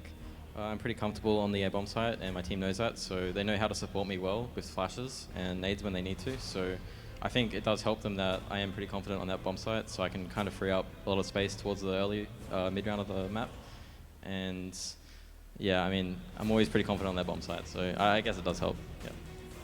I'm pretty comfortable on the air bomb site, and my team knows that, so they know how to support me well with flashes and nades when they need to. So I think it does help them that I am pretty confident on that bomb site, so I can kind of free up a lot of space towards the early mid-round of the map. And yeah, I mean, I'm always pretty confident on that bomb site, so I guess it does help. Yeah.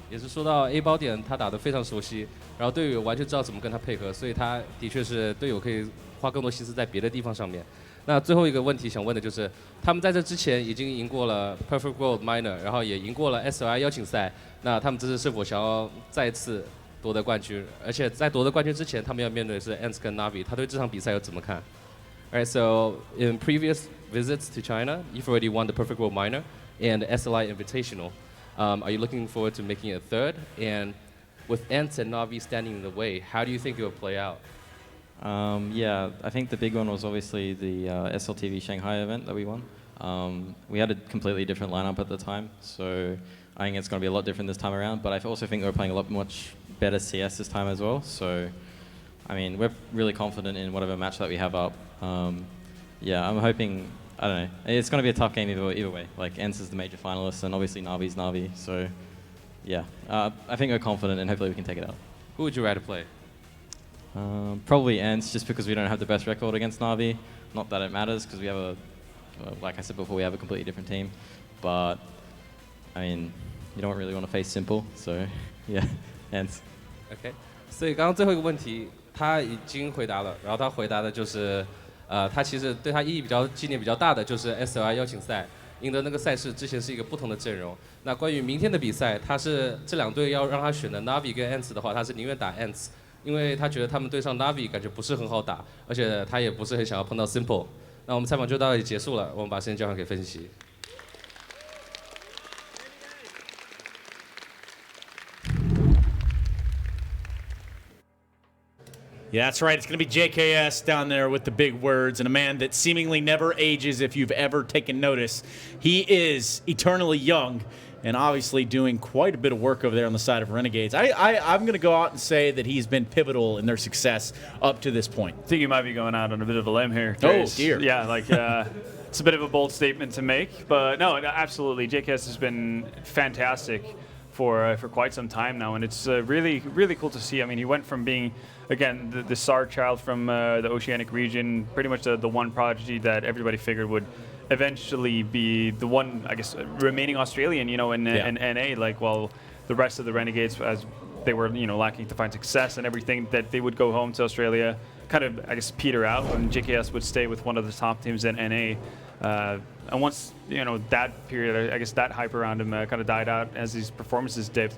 也是说到 A 包点，他打得非常熟悉，然后队友完全知道怎么跟他配合，所以他的确是队友可以花更多心思在别的地方上面。那最后一个问题想问的就是，他们在这之前已经赢过了 Perfect World Minor， 然后也赢过了 SLI 邀请赛，那他们这次是否想要再次夺得冠军？而且在夺得冠军之前，他们要面对的是 ENCE 跟 Navi， 他对这场比赛又怎么看 ？Alright, so in previous visits to China, you've already won the Perfect World Minor and the SLI Invitational. Are you looking forward to making it third? And with ENCE and Navi standing in the way, how do you think it will play out? Yeah, I think the big one was obviously the SLTV Shanghai event that we won. We had a completely different lineup at the time, so I think it's going to be a lot different this time around. But I also think we're playing a lot much better CS this time as well. So, I mean, we're really confident in whatever match that we have up. Yeah, I'm hoping. I don't know. It's going to be a tough game either way. Like, ENCE is the major finalist, and obviously Navi's Navi. So, yeah, I think we're confident, and hopefully we can take it out. Who would you rather play? Probably ENCE, just because we don't have the best record against Navi. Not that it matters, because we have like I said before, we have a completely different team. But, I mean, you don't really want to face Simple, so, yeah, ENCE. OK， 所以刚刚最后一个问题他已经回答了，然后他回答的就是，他其实对他意义纪念比较大的就是 SLI 邀请赛，赢得那个赛事之前是一个不同的阵容。那关于明天的比赛，他是这两队要让他选的 Navi 跟 ENCE 的话，他是宁愿打 ENCE， 因为他觉得他们对上 Navi 感觉不是很好打，而且他也不是很想要碰到 Simple。那我们采访就到这里结束了，我们把时间交还给分析。Yeah, that's right. It's going to be JKS down there with the big words, and a man that seemingly never ages if you've ever taken notice. He is eternally young and obviously doing quite a bit of work over there on the side of Renegades. I'm going to go out and say that he's been pivotal in their success up to this point. I think you might be going out on a bit of a limb here. Oh, dear. Yeah, like it's a bit of a bold statement to make, but no, absolutely. JKS has been fantastic for quite some time now, and it's really cool to see. I mean, he went from being, again, the SAR child from the Oceanic region, pretty much the one prodigy that everybody figured would eventually be the one, I guess, remaining Australian, you know, in NA, like, while the rest of the Renegades, as they were, you know, lacking to find success and everything, that they would go home to Australia, kind of, I guess, peter out, and JKS would stay with one of the top teams in NA. And once, you know, that period, I guess that hype around him kind of died out as his performances dipped.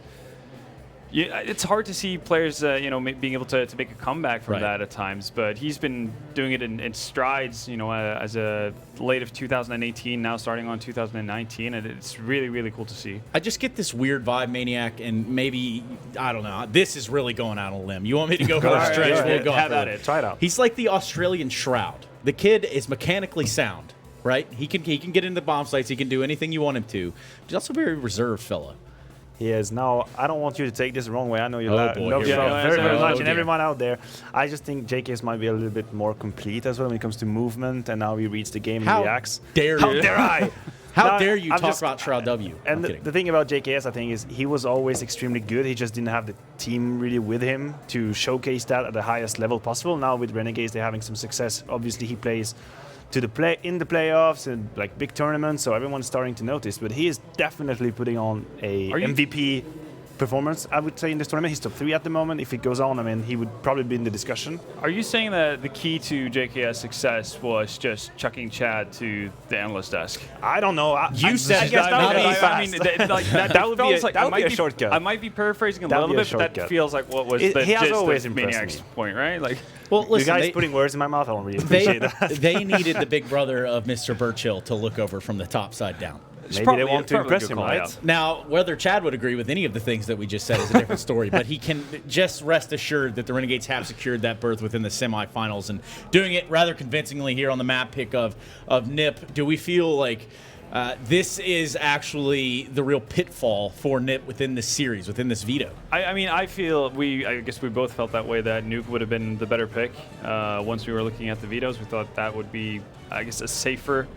Yeah, it's hard to see players, you know, being able to make a comeback from that at times, but he's been doing it in strides, you know, as a late of 2018, now starting on 2019, and it's really cool to see. I just get this weird vibe, Maniac, and maybe, I don't know, this is really going out on a limb. You want me to go for a stretch? We'll go Have at it. Try it out. He's like the Australian Shroud. The kid is mechanically sound, right? He can get into the bomb sites. He can do anything you want him to. He's also a very reserved fella. He is. Now, I don't want you to take this the wrong way. I know you Oh, boy, love here we Shroud go. very Oh, much, and dear. everyone out there. I just think JKS might be a little bit more complete as well when it comes to movement, and now he reads the game and How reacts. dare How you? dare I? How No, dare you I'm talk just- about Shroud W? And I'm kidding. the thing about JKS, I think, is he was always extremely good. He just didn't have the team really with him to showcase that at the highest level possible. Now with Renegades, they're having some success. Obviously, he plays in the playoffs and like big tournaments, so everyone's starting to notice. But he is definitely putting on a MVP performance, I would say, in this tournament. He's top 3 at the moment. If it goes on, I mean, he would probably be in the discussion. Are you saying that the key to JKS success was just chucking Chad to the analyst desk? I don't know. You said I guess that, that not would me. be fast. I mean, that would be feels like that would be a shortcut. I might be paraphrasing a That would little be bit, a but that shortcut. feels like what was He the has gist always of impressed Maniac's me. point, right? Like, Well, You listen, guys putting words in my mouth, I don't really appreciate that. they needed the big brother of Mr. Burchill to look over from the top side down. Maybe probably- they want to probably a impress good him, call, right? yeah. Now, whether Chad would agree with any of the things that we just said is a different story, but he can just rest assured that the Renegades have secured that berth within the semifinals and doing it rather convincingly here on the map pick of NiP. Do we feel like this is actually the real pitfall for NiP within this series, within this veto? I mean, I guess we both felt that way, that Nuke would have been the better pick. Once we were looking at the vetoes, we thought that would be, I guess, a safer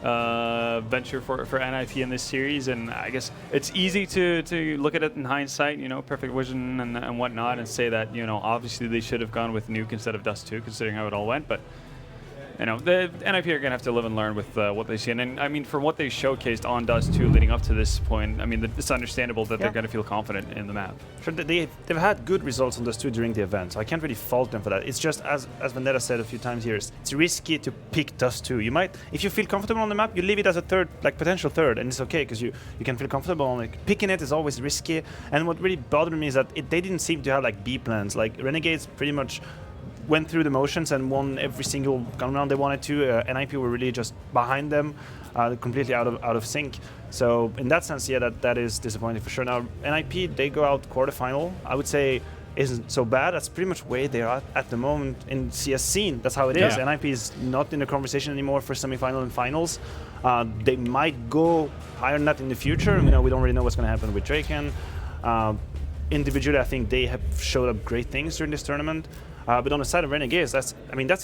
venture for NiP in this series, and I guess it's easy to look at it in hindsight, perfect vision and whatnot, and say that, obviously they should have gone with Nuke instead of Dust2, considering how it all went, but the NiP are going to have to live and learn with what they see. And I mean, from what they showcased on Dust2 leading up to this point, I mean, it's understandable that they're going to feel confident in the map. Sure, they've had good results on Dust2 during the event, so I can't really fault them for that. It's just, as Vendetta said a few times here, it's risky to pick Dust2. You might, if you feel comfortable on the map, you leave it as a third, like potential third, and it's okay, because you can feel comfortable on it. Picking it is always risky, and what really bothered me is that they didn't seem to have like B plans. Like Renegades pretty much went through the motions and won every single gun round they wanted to. NiP were really just behind them, completely out of sync. So in that sense, yeah, that is disappointing for sure. Now NiP, they go out quarterfinal. I would say isn't so bad. That's pretty much where they are at the moment in CS scene. That's how it is. Yeah. NiP is not in the conversation anymore for semifinal and finals. They might go higher than that in the future. We don't really know what's going to happen with Draken. Individually, I think they have showed up great things during this tournament. But on the side of Renegades, that's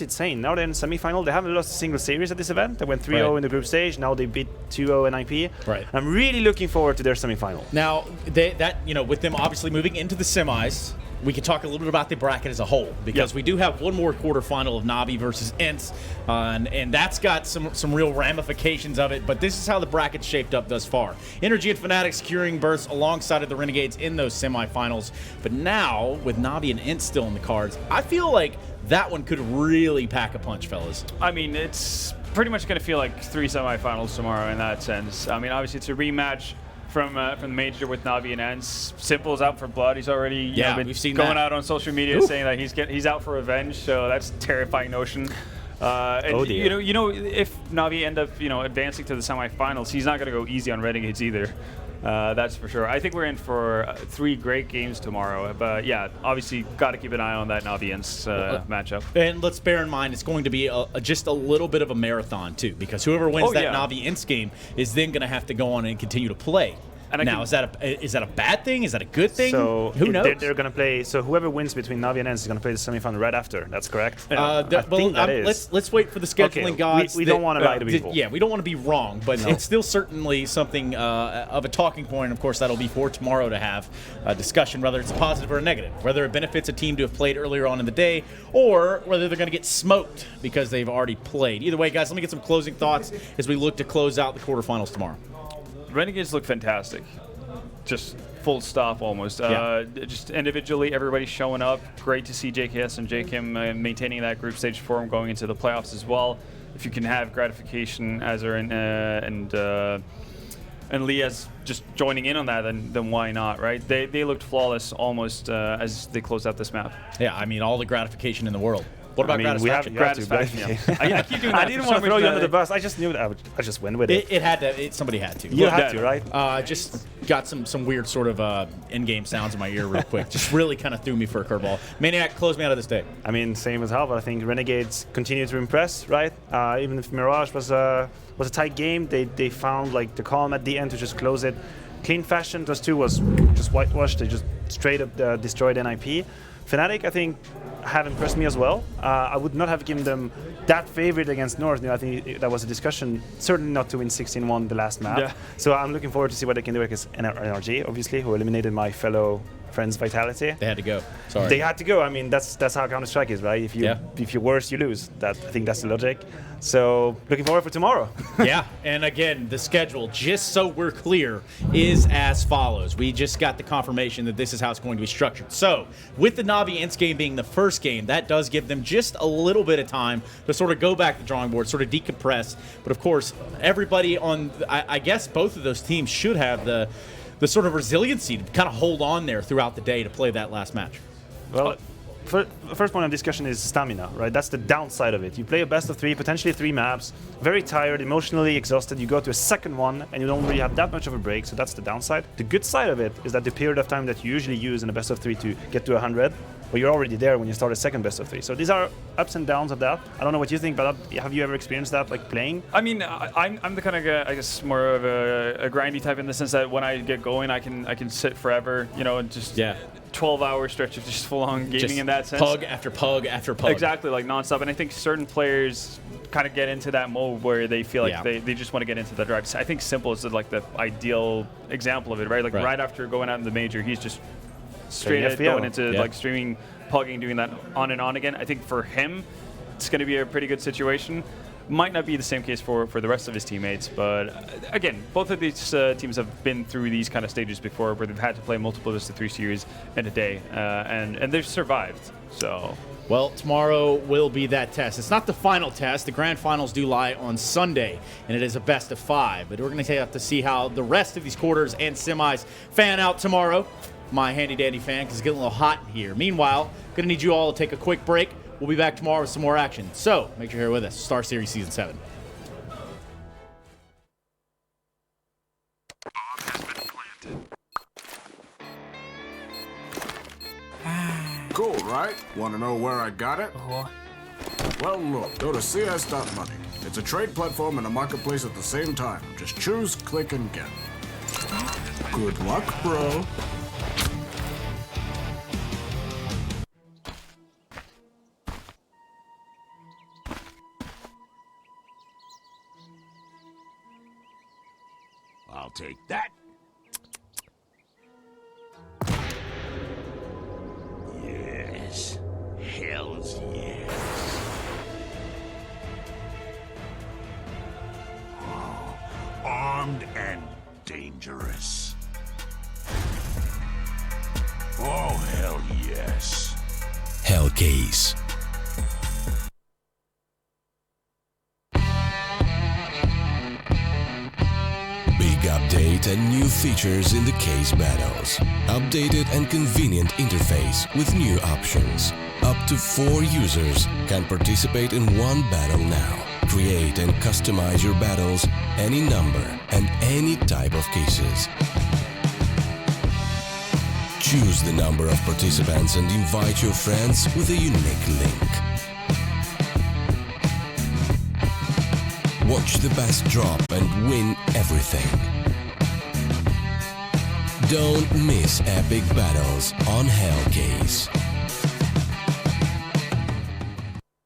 insane. Now they're in semifinal. They haven't lost a single series at this event. They went 3-0 in the group stage. Now they beat 2-0 NiP. Right. I'm really looking forward to their semifinal. Now, with them obviously moving into the semis, we can talk a little bit about the bracket as a whole, because we do have one more quarterfinal of Navi versus ENCE, and that's got some real ramifications of it, but this is how the bracket's shaped up thus far. Energy and Fnatic securing berths alongside of the Renegades in those semifinals, but now, with Navi and ENCE still in the cards, I feel like that one could really pack a punch, fellas. I mean, it's pretty much going to feel like 3 semifinals tomorrow in that sense. I mean, obviously it's a rematch from the major with Navi and ENCE. Simple's out for blood. He's already been we've seen going that. out on social media saying that he's out for revenge. So that's a terrifying notion. And oh dear. If Navi end up advancing to the semifinals, he's not going to go easy on Renegades either. That's for sure. I think we're in for 3 great games tomorrow. But yeah, obviously got to keep an eye on that Navi ENCE matchup. And let's bear in mind, it's going to be just a little bit of a marathon, too, because whoever wins that Navi ENCE game is then going to have to go on and continue to play. And now, is that a bad thing? Is that a good thing? So who knows? They're going to play. So whoever wins between Navi and ENCE is going to play the semifinal right after. That's correct. I think that is. Let's wait for the scheduling gods. We don't want to lie to people. Yeah, we don't want to be wrong, but it's still certainly something of a talking point. Of course, that'll be for tomorrow to have a discussion, whether it's a positive or a negative, whether it benefits a team to have played earlier on in the day, or whether they're going to get smoked because they've already played. Either way, guys, let me get some closing thoughts as we look to close out the quarterfinals tomorrow. Renegades look fantastic. Just full stop almost. Just individually, everybody's showing up. Great to see JKS and JKim maintaining that group stage form going into the playoffs as well. If you can have gratification, Azure and Lee as just joining in on that, then why not, right? They looked flawless almost as they closed out this map. Yeah, I mean, all the gratification in the world. What about gratification? I keep doing that. I didn't want to throw you under the bus. I just knew that I just went with it. It had to. Somebody had to. You had to, right? Just got some weird sort of in-game sounds in my ear real quick. Just really kind of threw me for a curveball. Maniac, close me out of this day. I mean, same as Hal, but I think Renegades continue to impress, right? Even if Mirage was a tight game, they found like the calm at the end to just close it. Clean fashion. Dust2 was just whitewashed. They just straight up destroyed NiP. Fnatic, I think, have impressed me as well. I would not have given them that favorite against North. I think that was a discussion, certainly not to win 16-1 the last map. Yeah. So I'm looking forward to see what they can do against NRG, obviously, who eliminated my fellow friends Vitality. They had to go. Sorry. They had to go. I mean, that's how Counter-Strike is, right? If you're worse, you lose. I think that's the logic. So looking forward for tomorrow. Yeah, and again, the schedule, just so we're clear, is as follows. We just got the confirmation that this is how it's going to be structured. So with the Navi ENCE game being the first game, that does give them just a little bit of time to sort of go back to the drawing board, sort of decompress. But of course, everybody on, I guess both of those teams should have the sort of resiliency to kind of hold on there throughout the day to play that last match. Well, the first point of discussion is stamina, right? That's the downside of it. You play a best of 3, potentially 3 maps, very tired, emotionally exhausted. You go to a second one, and you don't really have that much of a break, so that's the downside. The good side of it is that the period of time that you usually use in a best of 3 to get to 100, well, you're already there when you start a second best of 3. So these are ups and downs of that. I don't know what you think, but have you ever experienced that, like playing? I mean, I'm the kind of guy, I guess, more of a grindy type in the sense that when I get going, I can sit forever, and just 12-hour stretch of just full-on gaming just in that sense. Pug after pug after pug. Exactly, like nonstop. And I think certain players kind of get into that mode where they feel like they just want to get into the drive. I think Simple is like the ideal example of it, right? Like right after going out in the major, he's just straight at going into like streaming, plugging, doing that on and on again. I think for him, it's going to be a pretty good situation. Might not be the same case for the rest of his teammates, but again, both of these teams have been through these kind of stages before where they've had to play multiple Dust2 series in a day, and they've survived. So, well, tomorrow will be that test. It's not the final test. The grand finals do lie on Sunday, and it is a best of 5. But we're going to have to see how the rest of these quarters and semis fan out tomorrow. My handy-dandy fan, because it's getting a little hot in here. Meanwhile, going to need you all to take a quick break. We'll be back tomorrow with some more action. So, make sure you're here with us. Star Series Season 7. Cool, right? Want to know where I got it? Well, look, go to cs.money. It's a trade platform and a marketplace at the same time. Just choose, click, and get. Good luck, bro. I'll take that. Yes. Hells yes. Oh, armed and dangerous. Oh, hell yes. Hellcase. Update and new features in the case battles. Updated and convenient interface with new options. Up to 4 users can participate in one battle now. Create and customize your battles, any number and any type of cases. Choose the number of participants and invite your friends with a unique link. Watch the best drop and win everything. Don't miss epic battles on Hellcase.